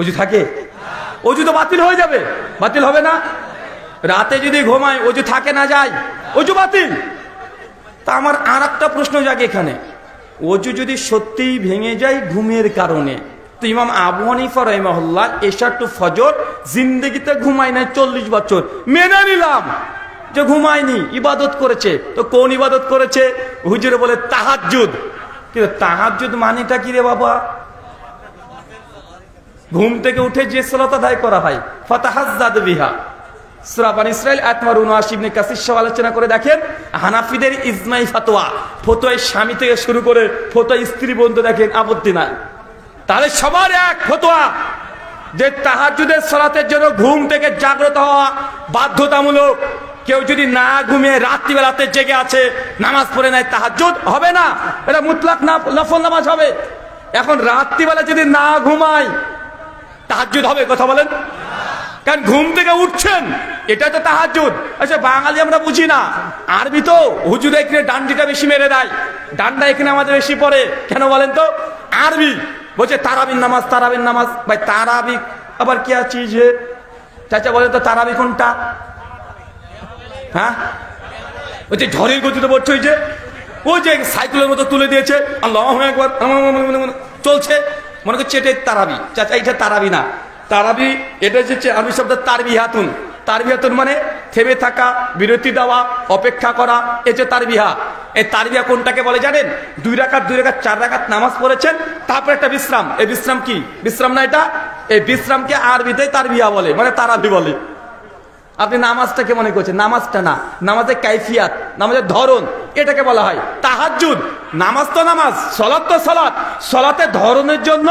অজু থাকে? অজু তো বাতিল হয়ে যাবে, বাতিল হবে না? রাতে যদি ঘুমায় অজু থাকে না যায়? অজু বাতিল। তা আমার আর একটা প্রশ্ন জাগে এখানে, অজু যদি সত্যিই ভেঙে যায় ঘুমের কারণে, তো ইমাম আবু হানিফা রাহিমাহুল্লাহ এশা টু ফজর জিন্দেগিতে ঘুমায় নাই 40 বছর, মেনে নিলাম যে ঘুমায়নি, ইবাদত করেছে। তো কোন ইবাদত করেছে? হুজুরে বলে তাহাজ্জুদ। কিন্তু তাহাজ্জুদ মানেটা কি রে বাবা? ঘুম থেকে উঠে যে সালাত আদায় করা হয়, ফাতাহাজ্জাদ বিহা। সূরা বানী ইসরাইল আয়াত নম্বর 79 ইবনে কাসির সহ আলোচনা করে দেখেন, হানাফিদের ইজমাই ফতোয়া, ফতোয়া স্বামী থেকে শুরু করে ফতোয়া স্ত্রী পর্যন্ত দেখেন আপত্তি নাই। তাহলে সবার এক ফতোয়া যে তাহাজ্জুদের সালাতের জন্য ঘুম থেকে জাগ্রত হওয়া বাধ্যতামূলক। কেউ যদি না ঘুমিয়ে রাত্রিবেলাতে জেগে আছে নামাজ পড়ে নাই, তাহাজ্জুদ হবে না, এটা মুতলাক না নফল নামাজ হবে। এখন রাত্রিবেলা যদি না ঘুমায় তাহাজ্জুদ হবে? কথা বলেন। কারণ ঘুম থেকে উঠছেন, এটা তো তাহাজ্জুদ। আচ্ছা বাঙালি আমরা বুঝি না, আরবি তো হুজুরে এখানে ডান্ডিটা বেশি মেরে দেয়, ডান্ডা এখানে আমাদের বেশি পড়ে কেন বলেন তো? আরবি বলছে তারাবির নামাজ, তারাবির নামাজ। ভাই তারাবি আবার কি আছে যে? চাচা বলেন তো তারাবি কোনটা? হ্যাঁ বলছে ঝড়ের গতিতে পড়ছে, ওই যে ওই যে সাইকেলের মতো তুলে দিয়েছে, আল্লাহু আকবার চলছে, মনে করছে এটাই তারাবি। চাচা এটা তারাবি না, তারাবি এটা হচ্ছে আরবি শব্দ তারবিহাতুন। তারবিহাতুন মানে থেমে থাকা, বিরতি দেওয়া, অপেক্ষা করা, এই যে তারবিহা। এই তারবিহা কোনটাকে বলে জানেন? 2 রাকাত 2 রাকাত 4 রাকাত নামাজ পড়েছেন, তারপর একটা বিশ্রাম। এই বিশ্রাম কি? বিশ্রাম না এটা, এই বিশ্রামকে আরবিতে তারবিহা বলে, মানে তারাবি বলে। আপনি নামাজটাকে মনে করছেন, নামাজটা না, নামাজের কাইফিয়াত, নামাজের ধরন, এটাকে বলা হয় তাহাজ্জুদ। নামাজ তো নামাজ, সালাত তো সালাত, সালাতের ধরনের জন্য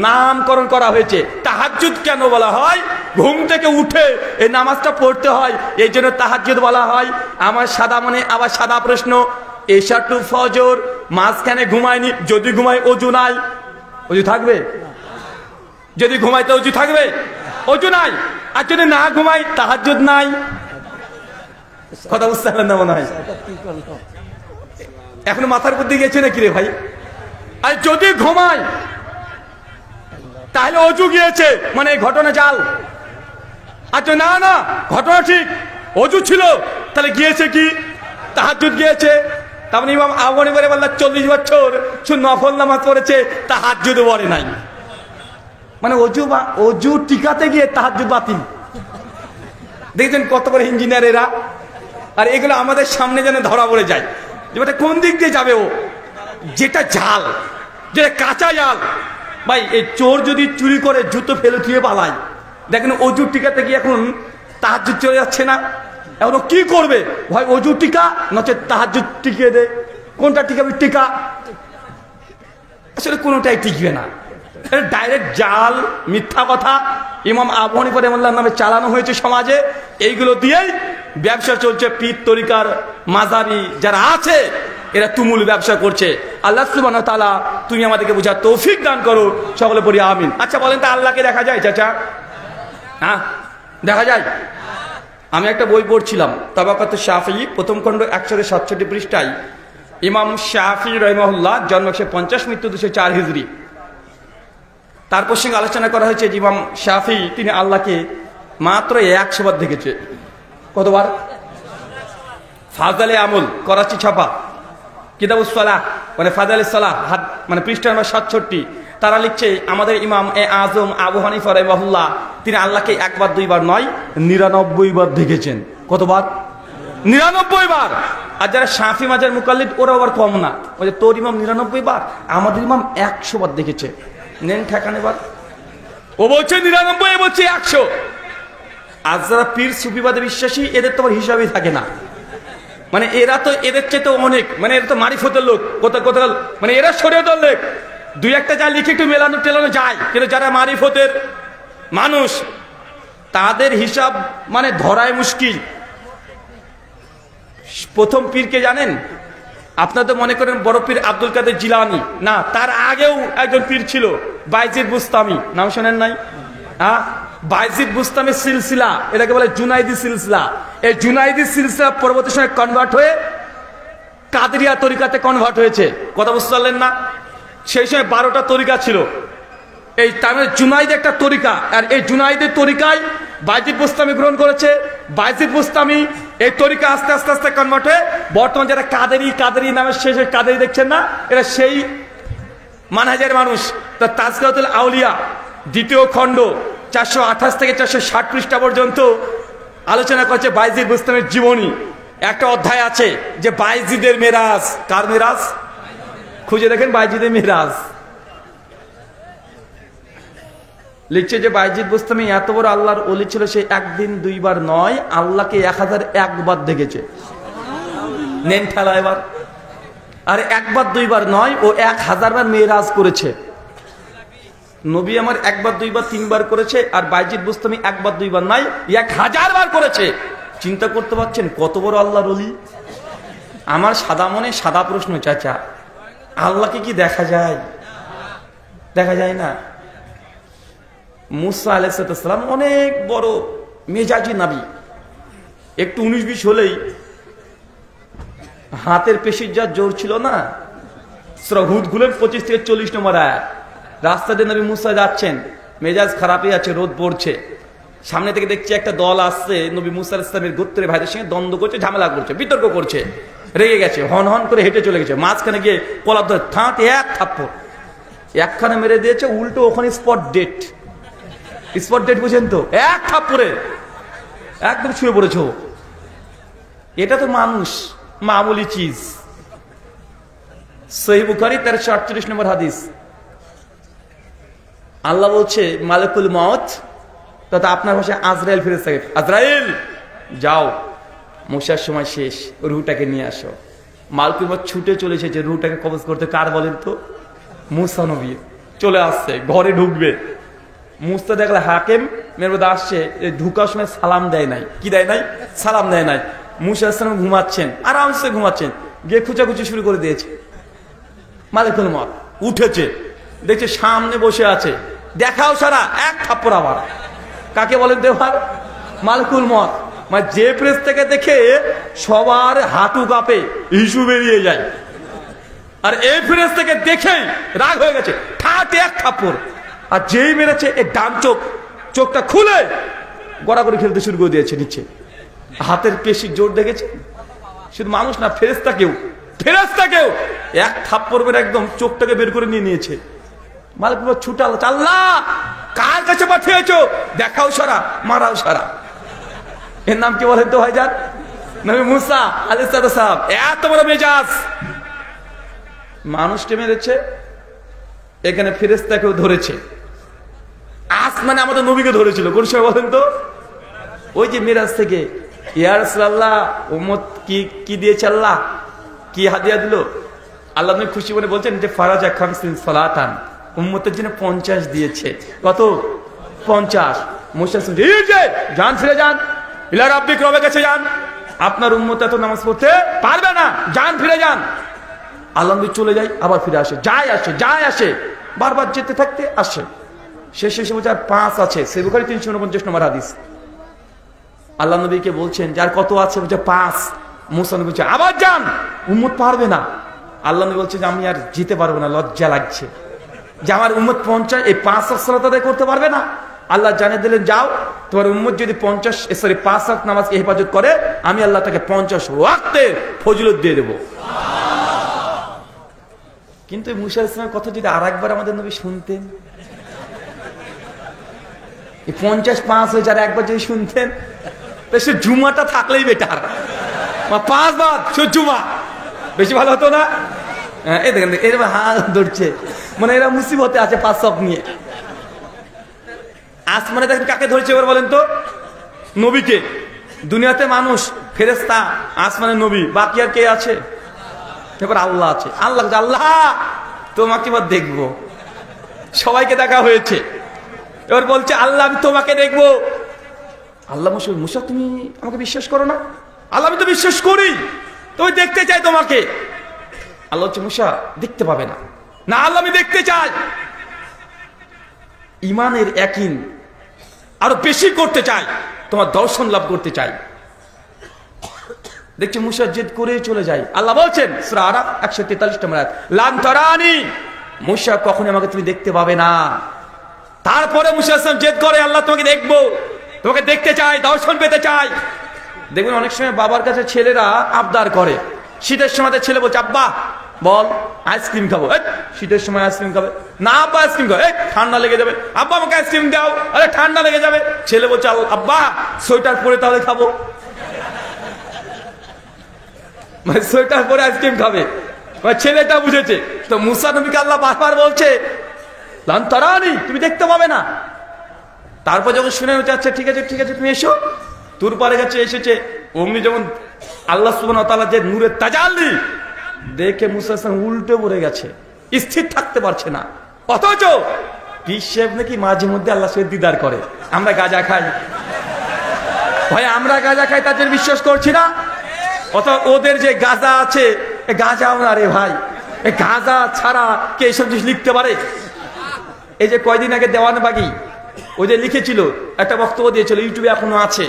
নামকরণ করা হয়েছে। তাহাজ্জুদ কেন বলা হয়? ঘুম থেকে উঠে এই নামাজটা পড়তে হয়, এই জন্য তাহাজ্জুদ বলা হয়। আমার সাদা মনে আবার সাদা প্রশ্ন, এশা টু ফজর মাঝখানে ঘুমায়নি, যদি ঘুমায় অজু নাই, অজু থাকবে? যদি ঘুমাইতে অজু থাকবে? অজু নাই। আর যদি না ঘুমাই তাহাজ্জুদ নাই। কথা বুঝতে পারলেন না মনে হয়? এখন মাথার বুদ্ধি গেছে নাকি রে ভাই? আর যদি ঘুমায় তাহলে অজু গিয়েছে, মানে এই ঘটনা জাল। আচ্ছা না না, ঘটনা ঠিক, অজু ছিল, তাহলে গিয়েছে কি তাহাজ্জুদ গিয়েছে। তার মানে ইমাম আবু হানিফা বললেন 40 বছর শুধু নফল নামাজ পড়েছে, তাহাজ্জুদ পড়ে নাই। মানে অজু টিকাতে গিয়ে তাহাজ্জুদ বাতিল। দেখছেন কত বড় ইঞ্জিনিয়ার এরা। আর এগুলো আমাদের সামনে যেন ধরা পড়ে যায় যে কোন দিক দিয়ে যাবে ও, যেটা জাল, যেটা কাঁচা জাল। ভাই এই চোর যদি চুরি করে জুতো ফেলে থুয়ে পালায়, দেখেন অজু টিকাতে গিয়ে এখন তাহাজ্জুদ চলে যাচ্ছে না। এখন ও কি করবে, ভাই অজু টিকা নচে তাহাজ্জুদ টিকিয়ে দে, কোনটা টিকাবে? টিকা আসলে কোনোটাই টিকবে না, ডাইরেক্ট জাল, মিথ্যা কথা ইমাম আবু হানিফা রাহিমাহুল্লাহর নামে চালানো হয়েছে সমাজে। এইগুলো দিয়েই ব্যবসা চলছে। পীর তরিকার মাজারি যারা আছে এরা তুমুল ব্যবসা করছে। আল্লাহ সুবহানাহু ওয়া তাআলা তুমি আমাদেরকে বোঝার তৌফিক দান করো, সকলে পড়ি আমিন। আচ্ছা বলেন তো আল্লাহকে দেখা যায় চাচা? হ্যাঁ দেখা যায়। আমি একটা বই পড়ছিলাম, তাবাকাত শাফিঈ, প্রথম খণ্ড 167 পৃষ্ঠায় ইমাম শাফিঈ রাহিমাহুল্লাহ, জন্ম 150, মৃত্যু 204 হিজরি। তার প্রসঙ্গে আলোচনা করা হয়েছে যে ইমাম শাফিঈ তিনি আল্লাহকে মাত্র 100 বার দেখেছে। কতবার? ফাজালে আমল, করাচি ছাপা, কিতাবুস সালাহ, মানে ফাজালে সালাহ, মানে পৃষ্ঠা নম্বর 67। তারা লিখছে আমাদের ইমাম আজম আবু হানিফা রাহিমাহুল্লাহ তিনি আল্লাহকে 1 বার 2 বার নয় 99 বার দেখেছেন। কতবার? 99 বার। আর যারা শাফি মাজার মুকাল্লিদ ওরা আবার কম না, ওই যে তোর ইমাম 99 বার, আমাদের ইমাম 100 বার দেখেছে। নেন ঠেকানে বার, ও বলছে 99, এ বলছে 100। আর যারা পীর সুফিবাদে বিশ্বাসী এদের তো হিসাবই থাকে না, মানে এরা তো এদের চেয়ে তো অনেক, মানে এরা তো মারিফতের লোক, কোথা মানে এরা শরীয়তের লোক। 2-1টা যা লিখে একটু মেলানো টেলানো যায়, কিন্তু যারা মারিফতের মানুষ তাদের হিসাব মানে ধরায় মুশকিল। প্রথম পীরকে জানেন আপনারা? তো মনে করেন বড় পীর আব্দুল কাদের জিলানী, না, তার আগেও একজন পীর ছিল বাইজিদ বুস্তামি, নাম শোনেন নাই? হ্যাঁ, বাইজিদ বুস্তামির সিলসিলা, এটাকে বলে জুনাইদি সিলসিলা। এই জুনাইদি সিলসিলা পরবর্তী সময় কনভার্ট হয়ে কাদেরিয়া তরিকাতে কনভার্ট হয়েছে। কথা বুঝতে পারলেন না? সেই সময় 12টা তরিকা ছিল, এই তার জুনাইদ একটা তরিকা, আর এই জুনাইদের তরিকায় বাইজিদ বুস্তামি গ্রহণ করেছে। বাইজিদ বুস্তামি এই তরিকা আস্তে আস্তে আস্তে কনভার্ট হয়ে বর্তমান যারা কাদেরি নামের শেষে কাদেরি দেখছেন না, এরা সেই মানহাজের মানুষ। তা তাজকিরাতুল আউলিয়া 2য় খণ্ড 428 থেকে 460 পৃষ্ঠা পর্যন্ত আলোচনা করছে বাইজিদ বুস্তামির জীবনী। একটা অধ্যায় আছে যে বাইজিদের মেরাজ। কার মেরাজ? খুঁজে দেখেন, বাইজিদের মেরাজ। লিখছে যে বাইজিদ বুস্তামি এত বড় আল্লাহর ওলি ছিল, সে 1 দিন 2 বার নয় আল্লাহকে 1001 বার দেখেছে। নেন ঠেলা এবার। আর 1 বার 2 বার নয়, ও 1000 বার মেরাজ করেছে। নবী আমার 1 বার 2 বার 3 বার করেছে, আর বাইজিদ বুস্তামি 1 বার 2 বার নয় 1000 বার করেছে। চিন্তা করতে পারছেন কত বড় আল্লাহর ওলি? আমার সাদা মনে সাদা প্রশ্ন, চাচা আল্লাহকে কি দেখা যায়? দেখা যায় না। মুসা আলাইহিস সালাম অনেক বড় মেজাজি নবী, একটু 19-20 হলেই হাতের পেশির যা জোর ছিল না। সূরা হুদ খুলেন 25 থেকে 40 নম্বর আয়াত। রাস্তা দিয়ে নবী মুসা যাচ্ছেন, মেজাজ খারাপই আছে, রোদ পড়ছে, সামনে থেকে দেখছে একটা দল আসছে, নবী মুসা আলাইহিস সালামের গোত্রের ভাইদের সঙ্গে দ্বন্দ্ব করছে, ঝামেলা করছে, বিতর্ক করছে। রেগে গেছে, হন হন করে হেঁটে চলে গেছে, মাঝখানে গিয়ে কলার ধরে থাঁতে 1 থাপ্পড় একখানে মেরে দিয়েছে, উল্টো ওখানে স্পট ডেট বুঝেন তো, 1 থাপ্পড়ে একদম শুয়ে পড়েছ। এটা তো মানুষ, মামুলি চিজ। সহিহ বুখারী 1348 নম্বর হাদিস। আল্লাহ বলছে মালাকুল মউত, তথা আপনার ভাষায় আজরাইল ফেরেশতাকে, আজরাইল যাও, মুসার সময় শেষ, রুহটাকে নিয়ে আসো। মালাকুল মউত ছুটে চলে এসেছে রুহটাকে কবজ করতে। কার বলেন তো? মুসা নবী। চলে আসছে, ঘরে ঢুকবে। মুসা দেখলে হাকিম মেরবদ আসছে, ঢুকার সময় সালাম দেয় নাই। কি দেয় নাই? সালাম দেয় নাই। মুসা আলাইহিস সালাম ঘুমাচ্ছেন, আরামসে ঘুমাচ্ছেন, গিয়ে খুঁচাখুচি শুরু করে দিয়েছে। মালাকুল মউত উঠেছে, দেখছে সামনে বসে আছে, দেখাও সারা 1 থাপ্পড় আবার। কাকে বলেন তো এবার? মালাকুল মউত। মানে যে প্রেস থেকে দেখে সবার হাঁটু কাঁপে, হিসু বেরিয়ে যায়। আর এই ফেরেশতাকে দেখে রাগ হয়ে গেছে, ঠাটে এক থাপ্পড়, আর যেই মেরেছে এই ডান চোখটা খুলে গড়াগড়ি খেলতে শুরু করে দিয়েছে নিচে। হাতের পেশির জোর দেখেছে, শুধু মানুষ না ফেরেশতাকেও এক থাপ্পড় মেরে একদম চোখটাকে বের করে নিয়ে নিয়েছে। মালিক ছুটাল, আল্লাহ কার কাছে পাঠিয়েছো? দেখাও সারা, মারাও সারা। এর নাম কি বলেন তো ভাইজান? নবী মুসা আলাইহিস সালাম। এত বড় মেজাজ, মানুষকে মেরেছে, এখানে ফেরেশতাকেও ধরেছে। আসমানে আমাদের নবীকে ধরেছিল কোন সময় বলেন তো? ওই যে মিরাজ থেকে, ইয়া রাসূলুল্লাহ উম্মত কি দিয়েছে আল্লাহ, কি হাদিয়া দিল? আল্লাহ নবী খুশি মনে বলছেন যে ফারাজা খামসিন সালাতান, উম্মতের জন্য 50 দিয়েছে। কত? 50। মুসা যান, ফিরে যান, ইলা রাব্বিক, রবের কাছে যান, আপনার উম্মত এত নামাজ পড়তে পারবে না, যান ফিরে যান। আল্লাহ নবী চলে যায়, আবার ফিরে আসে, যায় আসে, বারবার যেতে থাকতে আসে। শেষে বলছে আর 5 আছে, সে বুখারী 349 নম্বর হাদিস। আল্লাহ নবীকে বলছেন যার কত আছে? বলছে 5। মুসা নবী বলছে আবার যান, উম্মত পারবে না। আল্লাহ নবী বলছে যে আমি আর যেতে পারবো না, লজ্জা লাগছে যে আমার উম্মত 50 এই 5 সালাত আদায় করতে পারবে না। আল্লাহ জানিয়ে দিলেন যাও, তোমার উম্মত যদি 5 ওয়াক্ত নামাজকে হেফাজত করে, আমি আল্লাহ তাকে 50 ওয়াক্তের ফজিলত দিয়ে দেবো। কিন্তু মুসা ইসলামের কথা যদি আর একবার আমাদের নবী শুনতেন, 50 5 হয়ে যারা একবার যদি শুনতেন, তো সে জুমাটা থাকলেই বেটার, 5 বার জুমা বেশি ভালো হতো না? এই দেখেন এরকম হাল ধরছে, মানে এরা মুসিবতে আছে 5 ওয়াক্ত নিয়ে। আসমানে দেখেন কাকে ধরেছে এবার বলেন তো? নবীকে। দুনিয়াতে মানুষ, ফেরেশতা, আসমানে নবী, বাকি আর কে আছে? এবার আল্লাহ আছে। আল্লাহ তোমাকে এবার দেখবো। সবাইকে দেখা হয়েছে, এবার বলছে আল্লাহ আমি তোমাকে দেখবো। আল্লাহ মুসা তুমি আমাকে বিশ্বাস করো না? আল্লাহ আমি তো বিশ্বাস করি, তুমি দেখতে চাই তোমাকে। আল্লাহ হচ্ছে মুসা দেখতে পাবে না। না আল্লাহ আমি দেখতে চাই। ইমানের ইয়াকিন আরো বেশি করতে চাই, তোমার দর্শন লাভ করতে চাই। দেখছি মুসা জেদ করে চলে যায়। আল্লাহ বলছেন সূরা আরাফ 143 নম্বর আয়াত, লান তারানি, মুসা কখনো আমাকে তুমি দেখতে পাবে না। তারপরে মুসা আসলাম জেদ করে, আল্লাহ তোমাকে দেখবো, তোমাকে দেখতে চাই, দর্শন পেতে চাই। দেখবেন অনেক সময় বাবার কাছে ছেলেরা আবদার করে, শীতের সময় ছেলে বলছে আব্বা বল আইসক্রিম খাবো, শীতের সময় আইসক্রিম খাবে না, আব্বা আইসক্রিম খাবে, ঠান্ডা লেগে যাবে, আব্বা আমাকে আইসক্রিম দাও, আরে ঠান্ডা লেগে যাবে। ছেলে বলছে আব্বা সোয়েটার পরে তাহলে খাবো, মানে সোয়েটার পরে আইসক্রিম খাবে, ছেলেটা বুঝেছে। তো মুসা নবীকে আল্লাহ বারবার বলছে লান তারানি, তুমি দেখতে পাবে না। তারপর যখন শুনে আচ্ছা ঠিক আছে তুমি এসো, তোর পারে কাছে এসেছে, অমনি যখন আল্লাহ সুবহানাহু ওয়া তাআলা যে নূরের তাজাল্লি দেখে মুসা উল্টে পড়ে গেছে, স্থির থাকতে পারছে না। অথচ পীর সাহেব নাকি মাঝে মধ্যে আল্লাহর সাথে দিদার করে। আমরা গাঁজা খাই ভাই, আমরা গাঁজা খাই, তাদের বিশ্বাস করছি না। অথবা ওদের যে গাঁজা আছে, গাঁজাও না রে ভাই, গাঁজা ছাড়া কে এইসব জিনিস লিখতে পারে? এই যে কয়দিন আগে দেওয়ানবাগি ওই যে লিখেছিল, একটা বক্তব্য দিয়েছিল, ইউটিউবে এখনো আছে।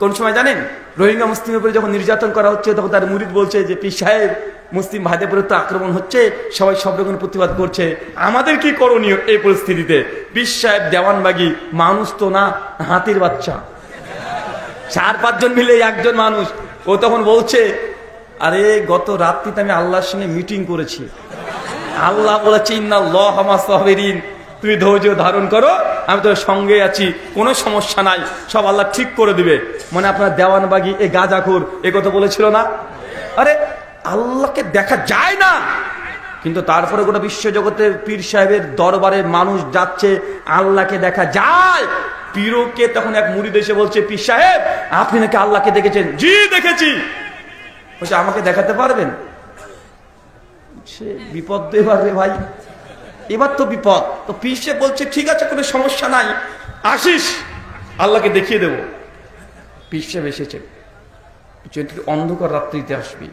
কোন সময় জানেন? রোহিঙ্গা মুসলিমের উপরে যখন নির্যাতন করা হচ্ছে, তখন তার মুরিদ বলছে যে পীর সাহেব মুসলিম ভাইদের উপরে তো আক্রমণ হচ্ছে, সবাই সব রকম প্রতিবাদ করছে, আমাদের কি করণীয় এই পরিস্থিতিতে? পীর সাহেব দেওয়ানবাগি মানুষ তো না, হাতির বাচ্চা, 4-5 জন মিলে একজন মানুষ। ও তখন বলছে আরে গত রাত্রিতে আমি আল্লাহর সঙ্গে মিটিং করেছি, আল্লাহ বলেছে ইন্নাল্লাহা মা'আস সাবিরিন, তুমি ধৈর্য ধারণ করো, আমি তোর সঙ্গে আছি, কোনো সমস্যা নাই, সব আল্লাহ ঠিক করে দিবে। মানে আপনার দেওয়ানবাগি এ গাঁজাখোর এ কথা বলেছিল না? আরে আল্লাহকে দেখা যায় না, কিন্তু তারপরে গোটা বিশ্বজগতের পীর সাহেবের দরবারে মানুষ যাচ্ছে, আল্লাহকে দেখা যায়। পীরকে তখন এক মুরিদ এসে বলছে পীর সাহেব আপনি নাকি আল্লাহকে দেখেছেন? জি দেখেছি। বলছে আমাকে দেখাতে পারবেন? সে বিপদ এবার রে ভাই, এবার তো বিপদ। তো পীর সাহেব বলছে ঠিক আছে কোনো সমস্যা নাই, আসিস আল্লাহকে দেখিয়ে দেব। পীর সাহেব এসেছে, অন্ধকার রাত্রিতে আসবি,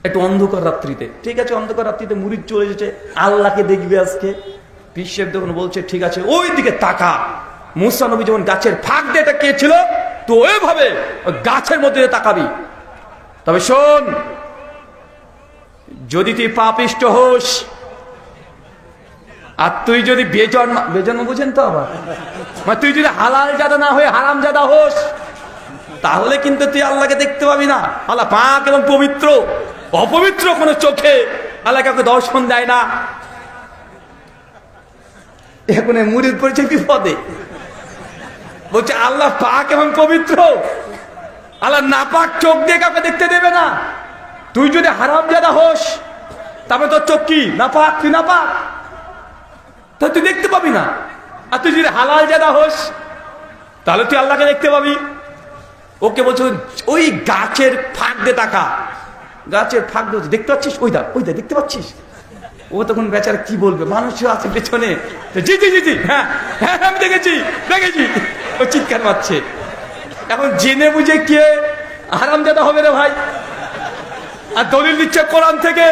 একটু অন্ধকার রাত্রিতে। ঠিক আছে, অন্ধকার রাত্রিতে মুরিদ চলে এসেছে, আল্লাহকে দেখবে আজকে। পীর সাহেব তখন বলছে ঠিক আছে ওই দিকে তাকা। মুসা নবী যেমন গাছের ফাঁক দিয়ে এটা কে ছিল, তো ওইভাবে গাছের মধ্যে তাকাবি। তবে শোন, যদি তুই পাপিষ্ট হোস, আর তুই যদি বেজন্ম বুঝেন তো আবার, মানে তুই যদি হালাল জাদা না হয়ে হারাম জাদা হোস, তাহলে কিন্তু তুই আল্লাহকে দেখতে পাবি না। আল্লাহ পাক এবং পবিত্র, অপবিত্র কোন চোখে আল্লাহ কাউকে দর্শন দেয় না। এখন মুরিদ পরিচয় বিপদে, বলছে আল্লাহ পাক এবং পবিত্র, আল্লাহ নাপাক চোখ দিয়ে কাউকে দেখতে দেবে না। তুই যদি হারাম জাদা হোস, তারপরে তোর চোখ কি নাপাক, তুই নাপাক, তা তুই দেখতে পাবি না। আর তুই যদি হালাল জাদা হোস, তাহলে তুই আল্লাহকে দেখতে পাবি। ওকে বলছো ওই গাছের ফাঁক দিয়ে তাকা, গাছের ফাঁক দিয়ে দেখতে পাচ্ছিস, ওই দা দেখতে পাচ্ছিস। ও তখন বেচারা কি বলবে, মানুষ আছে পেছনে, জি জি জি জি হ্যাঁ হ্যাঁ আমি দেখেছি দেখেছি, ও চিৎকার মারছে। এখন জেনে বুঝে কে হারামজাদা হবে রে ভাই? আর দলিল দিচ্ছে কোরআন থেকে,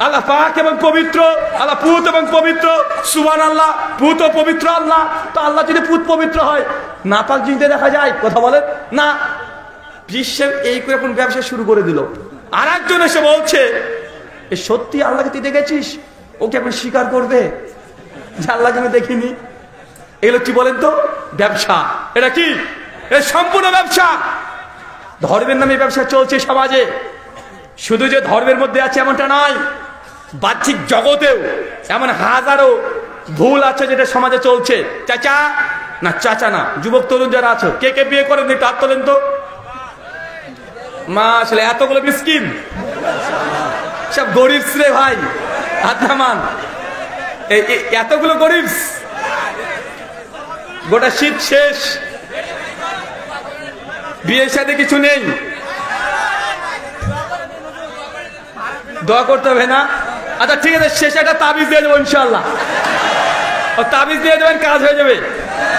আল্লাহ পাক এবং পবিত্র, আল্লাহ পুত এবং পবিত্র, সুবহানাল্লাহ, পুত ও পবিত্র আল্লাহ। তো আল্লাহ যদি পুত পবিত্র হয়, নাপাক জিনিস দেখা যায়? কথা বলেন না। বিশ্বের এই করে এখন ব্যবসা শুরু করে দিল। আর একজন এসে বলছে এ সত্যি আল্লাহকে তুই দেখেছিস? ওকে এখন স্বীকার করবে যে আল্লাহকে আমি দেখিনি। এগুলো কি বলেন তো? ব্যবসা। এটা কি? এটা সম্পূর্ণ ব্যবসা। ধর্মের নামে ব্যবসা চলছে সমাজে। শুধু যে ধর্মের মধ্যে আছে এমনটা নয়, বাহ্যিক জগতেও এমন হাজারো ভুল আছে যেটা সমাজে চলছে। চাচা না, চাচা না, যুবক তরুণ যারা আছো, কে কে বিয়ে করেন একটু হাত তোলেন তো। মাশাআল্লাহ, এতগুলো মিসকিন, সব গরিব রে ভাই, হাত নামান। এতগুলো গরিব, গোটা শীত শেষ, বিয়ের সাথে কিছু নেই, দোয়া করতে হবে না? আচ্ছা ঠিক আছে, শেষে একটা তাবিজ দিয়ে দেবো ইনশাল্লাহ। ও তাবিজ দিয়ে দেবেন, কাজ হয়ে যাবে,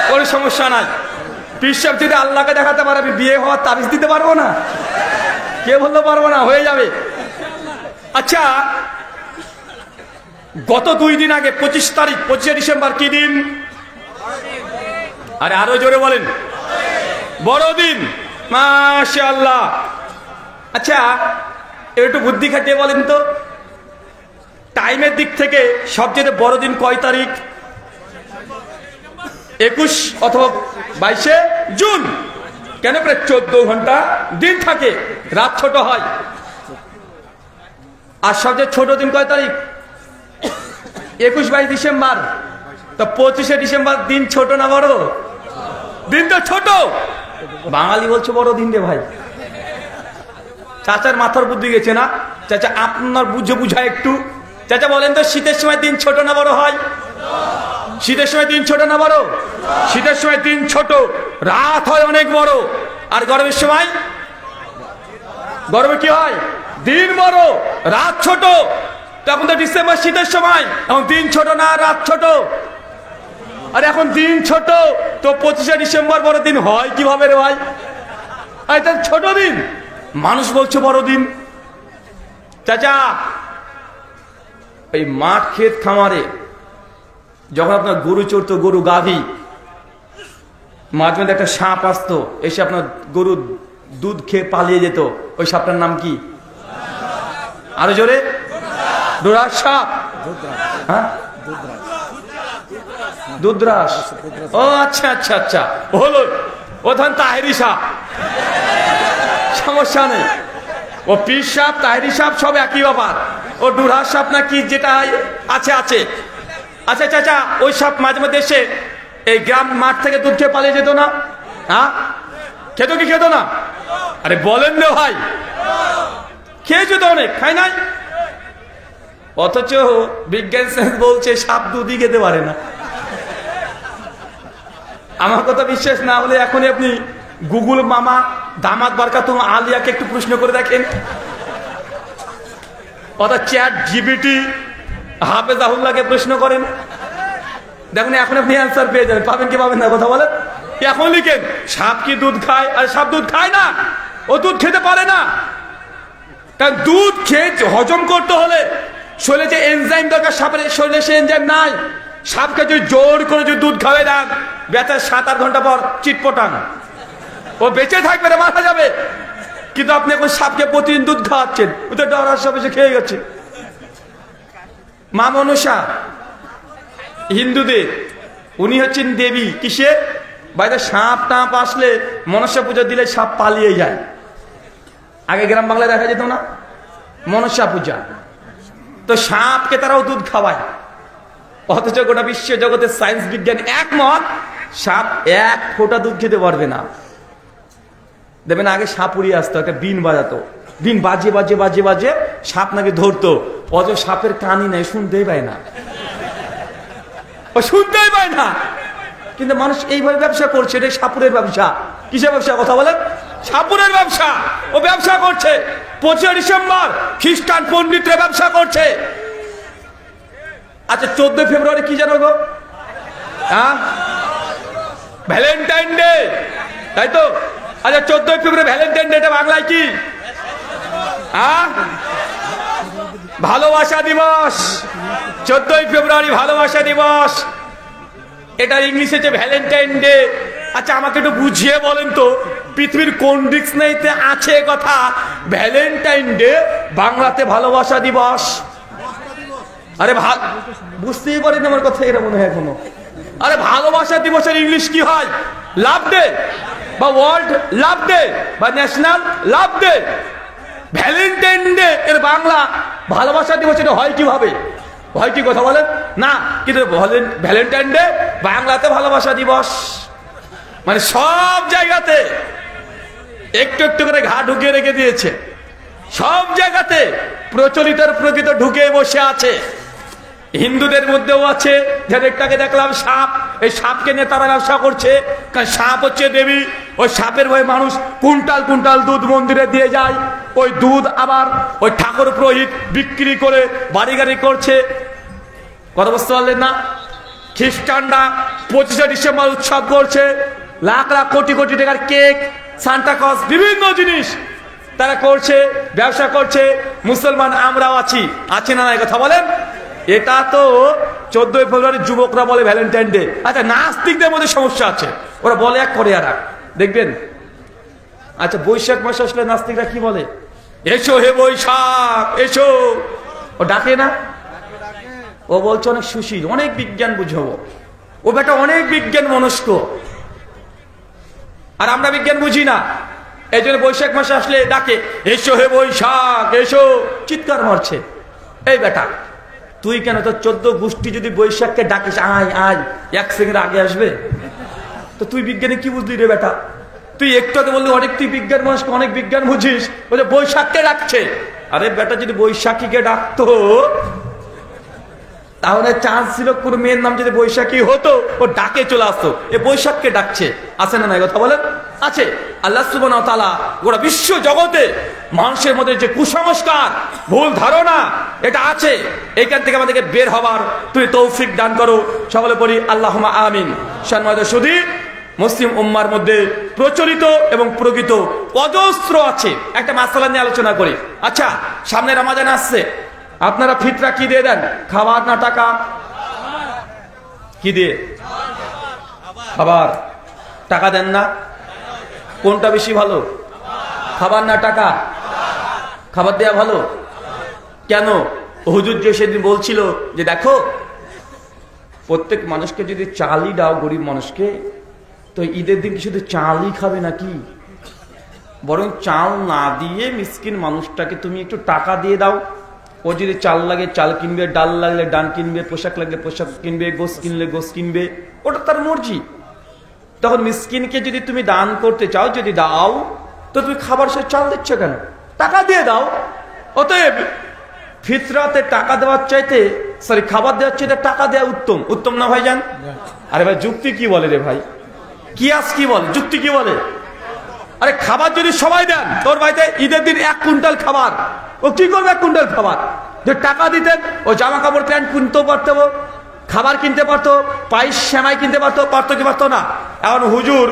কোনো সমস্যা নাই। পীর সাহেব যদি আল্লাহকে দেখাতে পারে আমি বিয়ে হওয়ার তাবিজ দিতে পারবো না? কে বলতে পারবো না? হয়ে যাবে। আচ্ছা, গত 2 দিন আগে 25 তারিখ, 25 ডিসেম্বর কি দিন? আরে আরো জোরে বলেন। বড়দিন, মাশাআল্লাহ। আচ্ছা একটু বুদ্ধি খাটিয়ে বলেন তো, টাইমের দিক থেকে সবচেয়ে বড় দিন কয় তারিখ? 21 অথবা 22 জুন। কেন? প্রায় 14 ঘন্টা দিন থাকে, রাত ছোট হয়। আর সবচেয়ে ছোট দিন কয় তারিখ? 21-22 ডিসেম্বর। তো 25 ডিসেম্বর দিন ছোট না বড়? দিন তো ছোট। বাঙালি বলছে বড় দিন রে ভাই। চাচার মাথার বুদ্ধি গেছে না? চাচা আপনার বুঝায় একটু। চাচা বলেন তো, শীতের সময় দিন ছোট না বড় হয়? শীতের সময় দিন ছোট না বড়? শীতের সময় দিন ছোট, রাত হয় অনেক বড়। আর গরমের সময়, গরমে কি হয়? দিন বড়, রাত ছোট। তখন তো ডিসেম্বর শীতের সময়, এখন দিন ছোট না রাত ছোট? আর এখন দিন ছোট, তো 25 ডিসেম্বর বড় দিন হয় কিভাবে রে ভাই? এটা ছোট দিন, মানুষ বলছে বড় দিন। চাচা এই মাঠ ক্ষেত খামারে যখন আপনার গরু চড়তো, গরু গাভী, মাঝে মধ্যে একটা সাপ আসতো, এসে আপনার গরু দুধ খেয়ে পালিয়ে যেত, ওই সাপটার নাম কি? আরো জোরে। ডোরাস সাপ। হ্যাঁ, দুধরাস। ও আচ্ছা আচ্ছা আচ্ছা, হলো ও ধরেন তাহেরি সাপ, সমস্যা নেই। ও পীর সাপ, তাহেরি সাপ সব একই ব্যাপার। ও ডুরাস সাপ না কি যেটা আছে আছে। আচ্ছা চাচা, ওই সাপ মাঝে মধ্যে এসে এই গ্রাম মাঠ থেকে দুধ খেয়ে পালিয়ে যেত না? হ্যাঁ, খেত কি খেত না? আরে বলেন না ভাই, খেয়েছো তো অনেক, খাই নাই? অথচ বিজ্ঞান সায়েন্স বলছে সাপ দুধই খেতে পারে না। আমার কথা বিশ্বাস না হলে এখনই আপনি গুগল মামা দামাত বারকাতুম আলিয়াকে একটু প্রশ্ন করে দেখেন, অথবা চ্যাট জিপিটি হাফেজাহুল্লাহকে প্রশ্ন করেন, দেখুন এখন আপনি অ্যান্সার পেয়ে যাবেন। পাবেন কি পাবেন না? কথা বলেন। এখন লিখেন সাপ কি দুধ খায়? আর সাপ দুধ খায় না, ও দুধ খেতে পারে না। কারণ দুধ খেয়ে হজম করতে হলে শরীরে যে এনজাইম দরকার, সাপের শরীরে সে এনজাইম নাই। সাপকে যদি জোর করে যদি দুধ খাওয়াই দেন, বেচার 7-8 ঘন্টা পর চিটপটাং, ও বেঁচে থাকবে না, মারা যাবে। কিন্তু আপনি এখন সাপকে প্রতিদিন দুধ খাওয়াচ্ছেন, ও তো ডরার সাপ এসে খেয়ে গেছে। মা মনসা হিন্দুদের, উনি হচ্ছেন দেবী। কিসের? বাইরে সাপ টাপ আসলে মনসা পূজা দিলে সাপ পালিয়ে যায়। আগে গ্রাম বাংলায় দেখা যেত না মনসা পূজা, তো সাপকে তারাও দুধ খাওয়ায়। অথচ গোটা বিশ্ব জগতের সায়েন্স বিজ্ঞান একমত, সাপ এক ফোঁটা দুধ খেতে পারবে না। দেখবেন আগে সাপ উড়িয়ে আসতো, একটা বিন বাজাতো, বিন বাজে বাজে বাজে বাজে সাপ নাকি ধরতো। অথচ সাপের কানই নাই, শুনতেই পায় না, ও শুনতেই পায় না। কিন্তু মানুষ এইভাবে ব্যবসা করছে, এটা সাপুরের ব্যবসা। কিসের ব্যবসা কথা বলেন? সাপুরের ব্যবসা। ও ব্যবসা করছে 25 ডিসেম্বর খ্রিস্টান পণ্ডিতরা ব্যবসা করছে। আচ্ছা 14 ফেব্রুয়ারি কি জানো গো? হ্যাঁ, ভ্যালেন্টাইন ডে, তাই তো? আচ্ছা 14 ফেব্রুয়ারি ভ্যালেন্টাইন ডে, এটা বাংলায় কি? হ্যাঁ, ভালোবাসা দিবস। 14 ফেব্রুয়ারি ভালোবাসা দিবস, এটা ইংলিশে যে ভ্যালেন্টাইন ডে। আচ্ছা আমাকে একটু বুঝিয়ে বলেন তো, পৃথিবীর কোন ডিকশনারিতে আছে কথা ভ্যালেন্টাইন ডে বাংলাতে ভালোবাসা দিবস? আরে বুঝতেই পারেন আমার কথা, এরা মনে হয় এখনো। আরে ভালোবাসা দিবসের ইংলিশ কি হয়? লাভ ডে, বা ওয়ার্ল্ড লাভ ডে, বা ন্যাশনাল লাভ ডে। ভ্যালেন্টাইন ডে এর বাংলা ভালোবাসা দিবস, এটা হয় কিভাবে? হয় কি কথা বলেন না? কিন্তু ভ্যালেন্টাইন ডে বাংলাতে ভালোবাসা দিবস। মানে সব জায়গাতে একটু একটু করে ঘা ঢুকিয়ে রেখে দিয়েছে, সব জায়গাতে প্রচলিত প্রকৃত ঢুকে বসে আছে। হিন্দুদের মধ্যেও আছে, যাদেরটাকে দেখলাম সাপ, এই সাপকে নিয়ে তারা ব্যবসা করছে। কারণ সাপ হচ্ছে দেবী, ওই সাপের ভয়ে মানুষ কুইন্টাল কুইন্টাল দুধ মন্দিরে দিয়ে যায়। ওই দুধ আবার ওই ঠাকুর পুরোহিত বিক্রি করে বাড়ি গাড়ি করছে। কথা বুঝতে পারলেন না? খ্রিস্টানরা 25 ডিসেম্বর উৎসব করছে, লাখ লাখ কোটি কোটি টাকার কেক, সান্টা ক্লজ, বিভিন্ন জিনিস তারা করছে, ব্যবসা করছে। মুসলমান আমরাও আছি, আছি না? কথা বলেন। এটা তো 14 ফেব্রুয়ারি যুবকরা বলে ভ্যালেন্টাইন ডে। আচ্ছা নাস্তিকদের মধ্যে সমস্যা আছে, ওরা বলে এক করে আর এক, দেখবেন। আচ্ছা বৈশাখ মাস আসলে নাস্তিকরা কি বলে? এসো হে বৈশাখ এসো। ও ডাকে না? ও বলছে অনেক সুশীল, অনেক বিজ্ঞান বুঝাবো। ও বেটা অনেক বিজ্ঞান মনস্ক, আর আমরা বিজ্ঞান বুঝি না। এই জন্য বৈশাখ মাসে আসলে ডাকে এসো হে বৈশাখ এসো, চিৎকার মারছে। এই বেটা তুই কেন, তোর 14 গোষ্ঠী যদি বৈশাখকে ডাকিস আয় আয়, 1 সেকেন্ড আগে আসবে? তো তুই বিজ্ঞানে কি বুঝলি রে বেটা? তুই একটু আগে বললি অনেক, তুই বিজ্ঞান মানুষকে অনেক বিজ্ঞান বুঝিস, বলে বৈশাখকে ডাকছে। আরে বেটা যদি বৈশাখীকে ডাকতো তাহলে চান্স ছিল কোন মেয়ের নাম যদি বৈশাখী হতো, ও ডাকে চলে আসতো। এ বৈশাখকে ডাকছে, আছে না? নাই কথা বলেন। আছে। আল্লাহ সুবহানাহু ওয়া তাআলা গোটা বিশ্ব জগতে মানুষের মধ্যে যে কুসংস্কার, ভুল ধারণা এটা আছে, এখান থেকে আমাদেরকে বের হবার তুই তৌফিক দান করো। সকলে পড়ি আল্লাহুম্মা আমিন। সম্মানিত সুধী, মুসলিম উম্মার মধ্যে প্রচলিত এবং প্রকৃত অজস্র আছে। একটা মাসালা নিয়ে আলোচনা করি। আচ্ছা সামনে রমজান আসছে, আপনারা ফিতরা কি দিয়ে দেন? খাবার না টাকা? কি দিয়ে? খাবার। টাকা দেন না? কোনটা বেশি ভালো, খাবার না টাকা? খাবার দেয়া ভালো। কেন? হুজুর যে সেদিন বলছিল যে দেখো প্রত্যেক মানুষকে যদি চালই দাও, গরিব মানুষকে, তো ঈদের দিন কি শুধু চালই খাবে নাকি? বরং চাল না দিয়ে মিসকিন মানুষটাকে তুমি একটু টাকা দিয়ে দাও। ও যদি চাল লাগে চাল কিনবে, ডাল লাগলে ডাল কিনবে, পোশাক লাগলে পোশাক কিনবে, গোশ কিনলে গোশ কিনবে, ওটা তার মর্জি। তখন মিসকিনকে যদি তুমি দান করতে চাও, যদি দাও, তো তুমি খাবার সে চাল দিচ্ছ কেন? টাকা দিয়ে দাও। অতএব ফিতরাতে টাকা দেওয়ার চাইতে, সরি খাবার দেওয়ার চাইতে টাকা দেওয়া উত্তম। উত্তম না ভাইজান? আরে ভাই যুক্তি কি বলে রে ভাই? কিয়াস কি বলে? যুক্তি কি বলে? আরে খাবার যদি সবাই দেন, তোর বাড়িতে ঈদের দিন 1 কুইন্টাল খাবার, ও কি করবে 1 কুইন্টাল খাবার? যে টাকা দিতেন, ও জামা কাপড় প্যান্ট কিনতেও পারতো, খাবার কিনতে পারতো, পায়েস সেমাই কিনতে পারতো, পারতো কি পারতো না? এখন হুজুর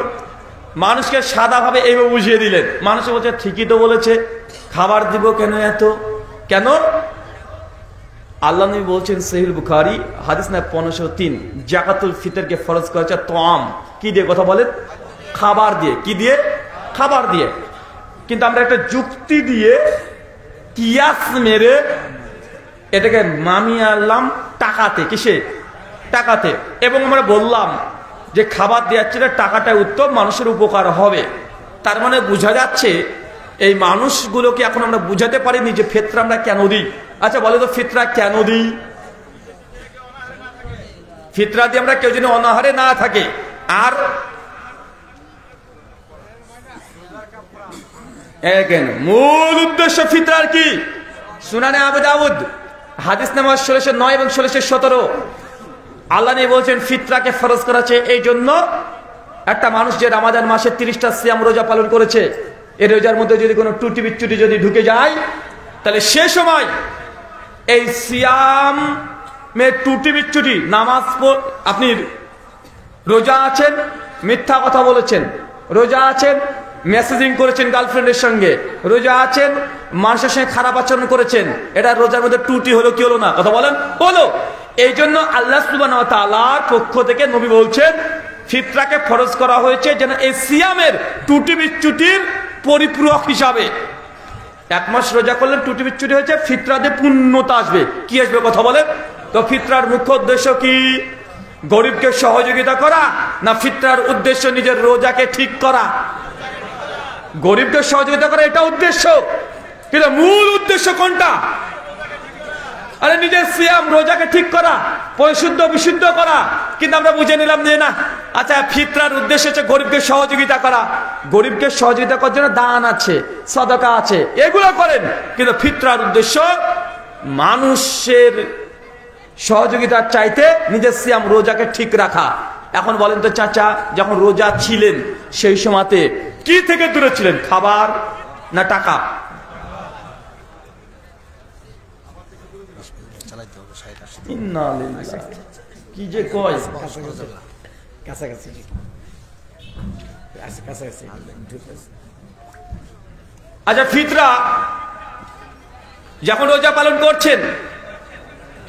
মানুষকে সাদা ভাবে এইভাবে বুঝিয়ে দিলেন। মানুষ বলছে ঠিকই তো বলেছে, খাবার দিব কেন এত? কেন? আল্লাহ নবী বলছেন সহিহ বুখারী হাদিস না 1503, যাকাতুল ফিতরকে ফরজ করেছে তোয়াম, কি দিয়ে কথা বলেন? খাবার দিয়ে। কি দিয়ে? খাবার দিয়ে। কিন্তু আমরা একটা যুক্তি দিয়ে কিয়াস মেরে এটাকে মামিয়ে আনলাম টাকাতে। কিসে? টাকাতে। এবং আমরা বললাম যে খাবার দেওয়ার চেয়ে টাকাটা উত্তম, মানুষের উপকার হবে। তার মানে বোঝা যাচ্ছে এই মানুষগুলোকে এখন আমরা বুঝাতে পারিনি যে ফিতরা আমরা কেন দিই। আচ্ছা বলে তো ফিতরা কেন দিই? ফিতরা দিয়ে আমরা কেউ যেন অনাহারে না থাকে। আর মূল উদ্দেশ্য ফিতরার কি? সুনানে আবু দাউদ হাদিস নাম্বার 1609 এবং 1617 আল্লাহ নবী বলছেন ফিতরাকে ফরজ করা হয়েছে এই জন্য, একটা মানুষ যে রমাদান মাসে 30টা সিয়াম রোজা পালন করেছে, এই রোজার মধ্যে যদি কোনো ত্রুটি বিচ্যুতি যদি ঢুকে যায়, তাহলে সে সময় এই সিয়ামের ত্রুটি বিচ্যুতি, নামাজ আপনি রোজা আছেন, মিথ্যা কথা বলেছেন, রোজা আছেন, মেসেজিং করেছেন গার্লফ্রেন্ডের সঙ্গে, রোজা আছেন, মানুষের সঙ্গে খারাপ আচরণ করেছেন, এটা রোজার মধ্যে ত্রুটি হলো কি হলো না? কথা বলেন, হলো। এই জন্য আল্লাহ সুবহানাহু ওয়া তাআলার পক্ষ থেকে নবী বলছেন ফিতরাকে ফরজ করা হয়েছে যেন এই সিয়ামের ত্রুটি বিচ্যুতির পরিপূরক হিসাবে। এক মাস রোজা করলে ত্রুটি বিচ্যুতি হয়েছে, ফিতরাতে পূর্ণতা আসবে। কি আসবে? কথা বলেন তো। ফিতরার মুখ্য উদ্দেশ্য কি? গরিবকে সহযোগিতা করা, না ফিতরার উদ্দেশ্য নিজের রোজাকে ঠিক করা? গরিবকে সহযোগিতা করা এটা উদ্দেশ্য, কিন্তু মূল উদ্দেশ্য কোনটা? আরে নিজের সিয়াম রোজাকে ঠিক করা, পরিশুদ্ধ বিশুদ্ধ করা। কিন্তু আমরা বুঝে নিলাম যে না, আচ্ছা ফিতরার উদ্দেশ্য হচ্ছে গরিবকে সহযোগিতা করা। গরিবকে সহযোগিতা করার জন্য দান আছে, সাদাকা আছে, এগুলো করেন। কিন্তু ফিতরার উদ্দেশ্য মানুষের সহযোগিতার চাইতে নিজের সিয়াম রোজাকে ঠিক রাখা। এখন বলেন তো চাচা, যখন রোজা ছিলেন সেই সময়তে কি থেকে দূরে ছিলেন? খাবার না টাকা? কি যে কয়, আচ্ছা ফিতরা যখন রোজা পালন করছেন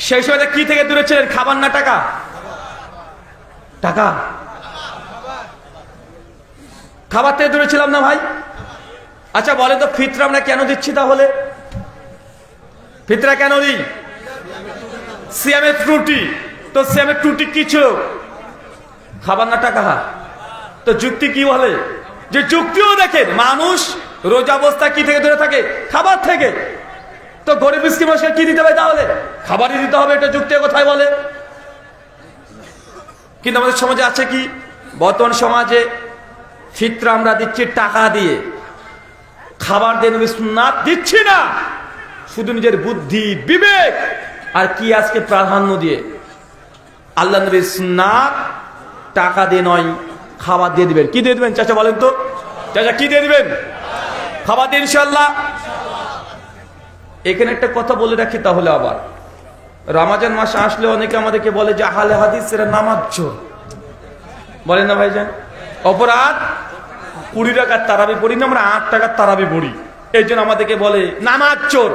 সেই সময় কি থেকে দূরে ছিলেন? খাবার না টাকা? টাকা। খাবার থেকে দূরে ছিলাম না ভাই? আচ্ছা বলে তো ফিতরা আমরা কেন দিচ্ছি তাহলে? ফিতরা কেন দিই? সিয়ামের ত্রুটি। তো সিয়ামের ত্রুটি কি ছিল? খাবার না টাকা? তো যুক্তি কি বলে? যে যুক্তিও দেখেন, মানুষ রোজা অবস্থায় কি থেকে দূরে থাকে? খাবার থেকে। তো গরিব মিসকিন মানুষকে কি দিতে হবে? তাহলে খাবারই দিতে হবে, এটা যুক্তি কোথায় বলে? কিন্তু আমাদের সমাজে আছে কি? বর্তমান সমাজে ফিতরা আমরা দিচ্ছি টাকা দিয়ে, খাবার দিয়ে নবী সুন্নাত দিচ্ছি না, শুধু নিজের বুদ্ধি বিবেক আর কি আজকে প্রাধান্য দিয়ে। আল্লাহ নবীর সুন্নাত টাকা দিয়ে নয়, খাবার দিয়ে দিবেন। কি দিয়ে দিবেন চাচা বলেন তো? চাচা কি দিয়ে দিবেন? খাবার দিয়ে ইনশাআল্লাহ। এখানে একটা কথা বলে রাখি তাহলে, আবার রমজান মাস আসলে অনেকে আমাদেরকে বলে যে আহলে হাদিস এরা নামাজ চোর, বলেন না ভাইজান? অপরাধ 20 টাকার তারাবি পড়ি না, আমরা 8 টাকার তারাবি পড়ি, এই জন্য আমাদেরকে বলে নামাজ চোর।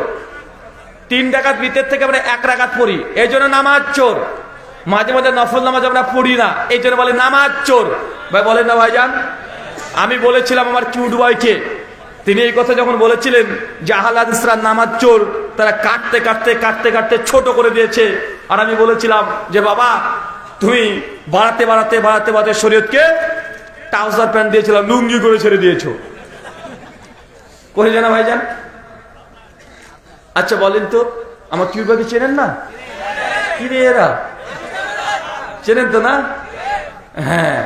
3 রাকাত ভিতর থেকে আমরা 1 রাকাত পড়ি, এই জন্য নামাজ চোর। মাঝে মাঝে নফল নামাজ আমরা পড়ি না, এই জন্য বলে নামাজ চোর। ভাই বলেন না ভাইজান? আমি বলেছিলাম আমার কিউট ভাইকে, তিনি এই কথা যখন বলেছিলেন যে আহলে হাদিসরা নামাজ চোর, তারা কাটতে কাটতে কাটতে কাটতে ছোট করে দিয়েছে। আর আমি বলেছিলাম যে বাবা তুমি বাড়াতে বাড়াতে বাড়াতে বাড়াতে শরীয়তকে ট্রাউজার প্যান্ট দিয়েছিলাম, লুঙ্গি করে ছেড়ে দিয়েছো। করে জানা ভাইজান? আচ্ছা বলেন তো, আমার কিউট ভাইকে চেনেন না? কি রে এরা, চেনেন তো না? হ্যাঁ,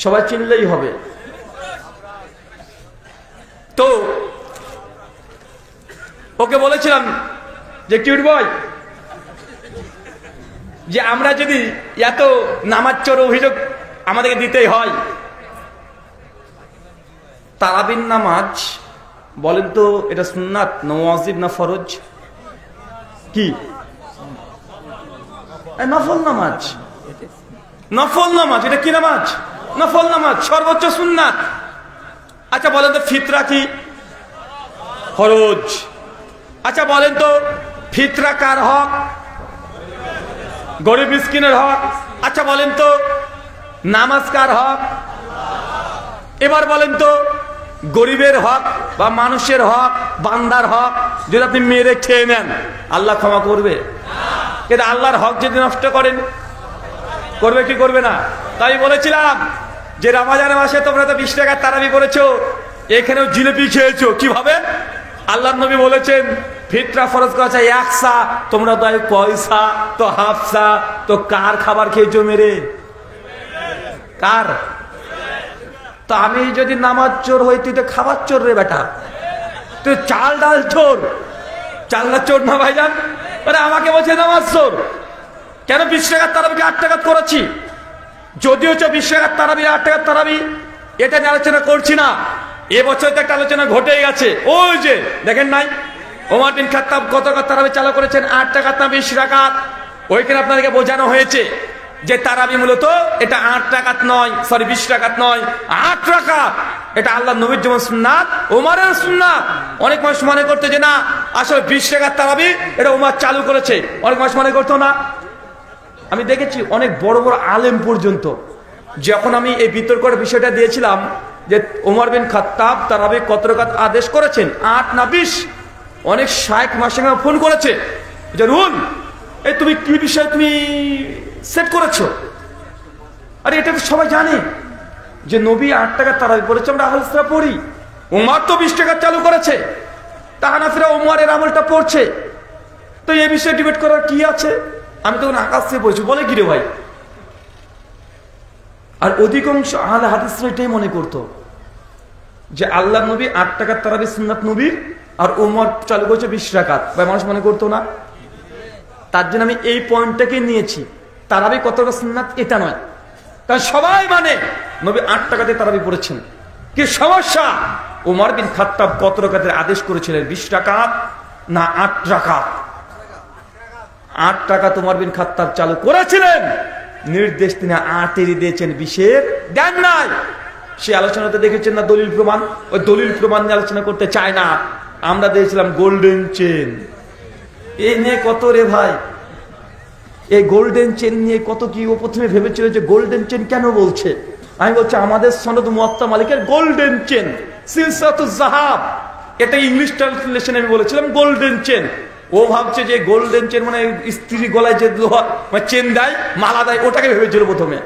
সবাই চিনলেই হবে। তো ওকে বলেছিলাম যে কিউট বয়, যে আমরা যদি এত নামাজ চোর অভিযোগ আমাদেরকে দিতেই হয়, তারাবির নামাজ বলেন তো এটা সুন্নাত না ওয়াজিব না ফরজ? কি? নফল নামাজ। নফল নামাজ, এটা কি নামাজ? নফল নামাজ, সর্বোচ্চ সুন্নাত। আচ্ছা বলেন তো ফিতরা কি? ফরজ। আচ্ছা বলেন তো ফিতরা কার হক? গরিব মিসকিনের হক। আচ্ছা বলেন তো নামাজ কার হক? এবার বলেন তো গরিবের হক বা মানুষের হক, বান্দার হক যদি আপনি মেরে খেয়ে নেন, আল্লাহ ক্ষমা করবে? কিন্তু আল্লাহর হক যদি নষ্ট করেন, করবে কি করবে না? তাই বলেছিলাম যে রমজান মাসে তোমরা তো 20 টাকার তারাবি করেছো, এখানেও জিলিপি খেয়েছো। কিভাবে? আল্লাহর নবী বলেছেন ফিতরা ফরজ করা আছে 1 সা, তোমরা তো পয়সা তো হাফ সা, তো কার খাবার খেয়েছো মেরে? কার? তো আমি যদি নামাজ চোর হই, তুই তো খাবার চোর রে বেটা, তুই চাল ডাল চোর। চাল ডাল চোর না ভাইজান? আরে আমাকে বলছে নামাজ চোর। কেন 20 টাকার তারাবিকে 8 টাকা করেছি? যদিও 20 টাকার তারাবি 8 টাকার তারাবি, এটা নিয়ে আলোচনা করছি না। এবছর তো একটা আলোচনা ঘটে গেছে, ওই যে দেখেন নাই ওমর বিন খাত্তাব কত টাকা তারাবি চালু করেছেন? 8 টাকা না 20 টাকা? ওইখানে আপনাদেরকে বোঝানো হয়েছে যে তারাবি মূলত এটা 8 টাকা নয়, সরি 20 টাকা নয়, 8 টাকা। এটা আল্লাহ নবীর যেমন সুন্নাত, ওমরের সুন্নাত। অনেক মানুষ মনে করতে যে না আসলে 20 টাকার তারাবি এটা ওমর চালু করেছে, অনেক মানুষ মনে করতো না। আমি দেখেছি অনেক বড় বড় আলেম পর্যন্ত, যখন আমি এই বিতর্কের বিষয়টা দিয়েছিলাম যে ওমর বিন খাত্তাব তারাবি কত রাকাত আদেশ করেছেন, 8 না 20, অনেক শায়েখ মাশায়েখ ফোন করেছে যে রুল এই তুমি কি বিষয় তুমি সেট করেছো? আরে এটা তো সবাই জানে যে নবী 8 টাকা তারাবি পড়েছে, আমরা আহলে সুন্নাহ পড়ি। ওমর তো 20 টাকা চালু করেছে, তাহানাফিরা ওমরের আমলটা পড়ছে, তো এই বিষয়ে ডিবেট করার কি আছে? আমি তখন আকাশ থেকে বলছি, বলে কি রে ভাই? আর অধিকাংশ আহলে হাদিসরা এটাই মনে করতো যে আল্লাহ নবী 8 টাকার তারাবি সুন্নাত নবীর, আর ওমর চালু করেছে 20 টাকা। ভাই মানুষ মনে করতো না? তার জন্য আমি এই পয়েন্টটাকে নিয়েছি, তারাবি কত টাকা সুন্নাত এটা নয়, কারণ সবাই মানে নবী 8 টাকাতে তারাবি পড়েছেন। কি সমস্যা? ওমর বিন খাত্তাব কত টাকাতে আদেশ করেছিলেন? 20 টাকা না 8 টাকা? 8 টাকা ওমর বিন খাত্তাব চালু করেছিলেন, নির্দেশ তিনি 8-এরই দিয়েছেন, 20-এর দেন নাই। সে আলোচনাতে দেখেছেন না দলিল প্রমাণ? ওই দলিল প্রমাণ নিয়ে আলোচনা করতে চায় না। আমরা দিয়েছিলাম গোল্ডেন চেন, এই নিয়ে কত রে ভাই, এই গোল্ডেন চেন নিয়ে কত কি। ও প্রথমে ভেবেছিল যে গোল্ডেন চেন কেন বলছে, আমি বলছি আমাদের সনদ মুয়াত্তা মালিকের গোল্ডেন চেন সিলসিলাতুজ যাহাব, এটা ইংলিশ ট্রান্সলেশনে আমি বলেছিলাম গোল্ডেন চেন। ও ভাবছে যে গোল্ডেন চেন মানে স্ত্রী গলায় যে চেন দেয়, মালা দেয়, ওটাকে ভেবেছিল প্রথমে।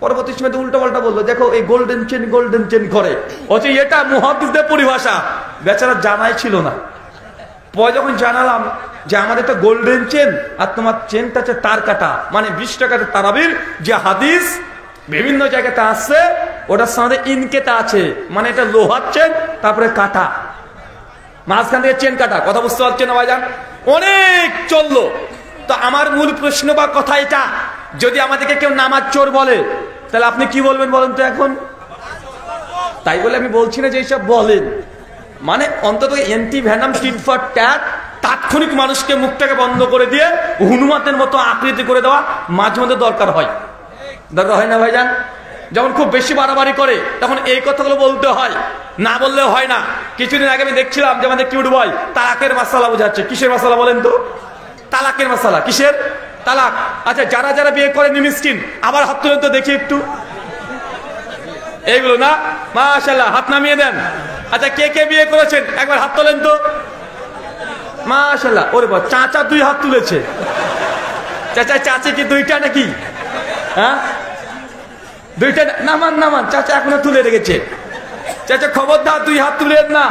পরবর্তী সময় তো উল্টা পাল্টা বললো, দেখো এই গোল্ডেন চেন করে, অথচ এটা মুহাদ্দিসদের পরিভাষা। বেচারা জানাই ছিল না। পরে যখন জানালাম যে আমাদের একটা গোল্ডেন চেন আর তোমার চেনটা হচ্ছে তার কাটা, মানে 20 টাকাতে তারাবির যে হাদিস বিভিন্ন জায়গাতে আসছে, ওটার সাথে ইনকেটা আছে, মানে এটা লোহার চেন তারপরে কাটা, মাঝখান থেকে চেন কাটা। কথা বুঝতে পারছেন না ভাইজান? অনেক চললো। তো আমার মূল প্রশ্ন বা কথা এটা, যদি আমাদেরকে কেউ নামাজ চোর বলে, তাহলে আপনি কি বলবেন বলেন তো এখন? তাই বলে আমি বলছি না যে এইসব বলেন, মানে অন্তত anti venom tit for tat, তাৎক্ষণিক মানুষকে মুখটাকে বন্ধ করে দিয়ে হনুমানের মতো আকৃতি করে দেওয়া মাঝে মধ্যে দরকার হয় না ভাইজান? যখন খুব বেশি বাড়াবাড়ি করে তখন এই কথাগুলো বলতে হয়, না বললে হয় না। কিছুদিন আগে আমি দেখছিলাম যে আমাদের কিউট বয় তালাকের মাসালা বোঝাচ্ছে। কিসের মাসালা বলেন তো? তালাকের মাসালা। কিসের তালাক? আচ্ছা, যারা যারা বিয়ে করেন মিসকিন, আবার হাত তুলেন তো দেখি একটু। এইগুলো না, মাশাআল্লাহ, হাত নামিয়ে দেন। আচ্ছা, কে কে বিয়ে করেছেন একবার হাত তোলেন তো। মাশাআল্লাহ। ওরে বাবা, চাচা 2 হাত তুলেছে। চাচা চাচি কি 2টা নাকি? হ্যাঁ, 2টা। নামান, চাচা এখনো তুলে রেখেছে। চাচা খবরদার 2 হাত তুলেন না।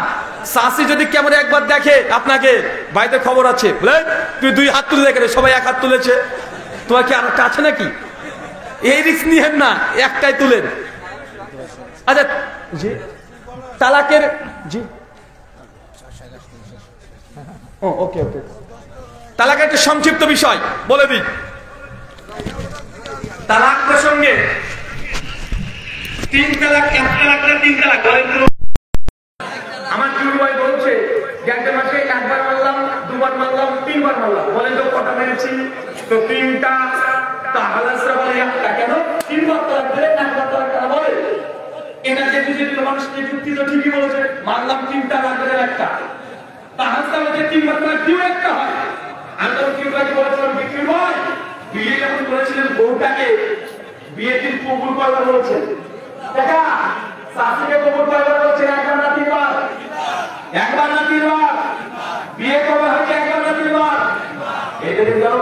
শাশি যদি কেমন একবার দেখে আপনাকে, বাড়িতে খবর আছে, বুঝলেন, তুই 2 হাত তুলে দেখে, সবাই 1 হাত তুলেছে, তোমার কি আর একটা আছে নাকি? এই রিস্ক নিয়েন না, একটাই তুলেন। আচ্ছা জি, তালাকের জি, ওকে, তালাকের একটা সংক্ষিপ্ত বিষয় বলে দিই। তালাক প্রসঙ্গে 3 তালাক, 1 তালাক, 3 তালাক বলেন তো। আমার চুর ভাই বলছে যে একটা মাসে 1 বার মারলাম, 2 বার মারলাম, 3 বার মারলাম, বলেন তো কটা মেরেছি? তো 3টা। তাহলে বলে 1টা। কেন 3 বার তালাক দিলে 1 বার তালাক কেন বলে? এটা যে বুঝে মানুষকে যুক্তি তো ঠিকই বলেছে, মারলাম 3টা, লাগবে 1টা। তাহলে 3 বার তালাক দিও 1টা হয়। আমি তো কি বলেছিলাম, বিক্রি হয় বিয়ে যখন করেছিলেন বউটাকে বিয়ে দিন কবুল করবার বলেছেন, দেখা শাশুকে কবুল কয়বার বলছেন? একবার না তিনবার? একবার না তিনবার? বিয়ে কবে হচ্ছে? একবার না তিনবার? এটা দেখো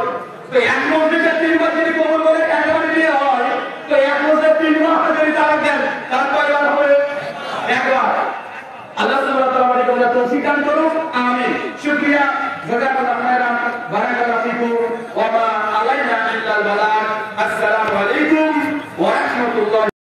তো এক মসজিদে তিনবার যদি কবুল করে একবার বিয়ে হয়, তো এক মসজিদে 3 মাস যদি তালাক দেন তার কয়বার হবে? একবার। আল্লাহ সুবহানাহু ওয়া তাআলা আমাদের তৌফিক দান করুন। আমিন। শুকরিয়া। জাযাকাল্লাহু খাইরান। বারাকাল্লাহু ফিকুম। ওয়া মা আলাইনা ইল্লাল বালাগ। আসসালামু আলাইকুম ওয়া রাহমাতুল্লাহ।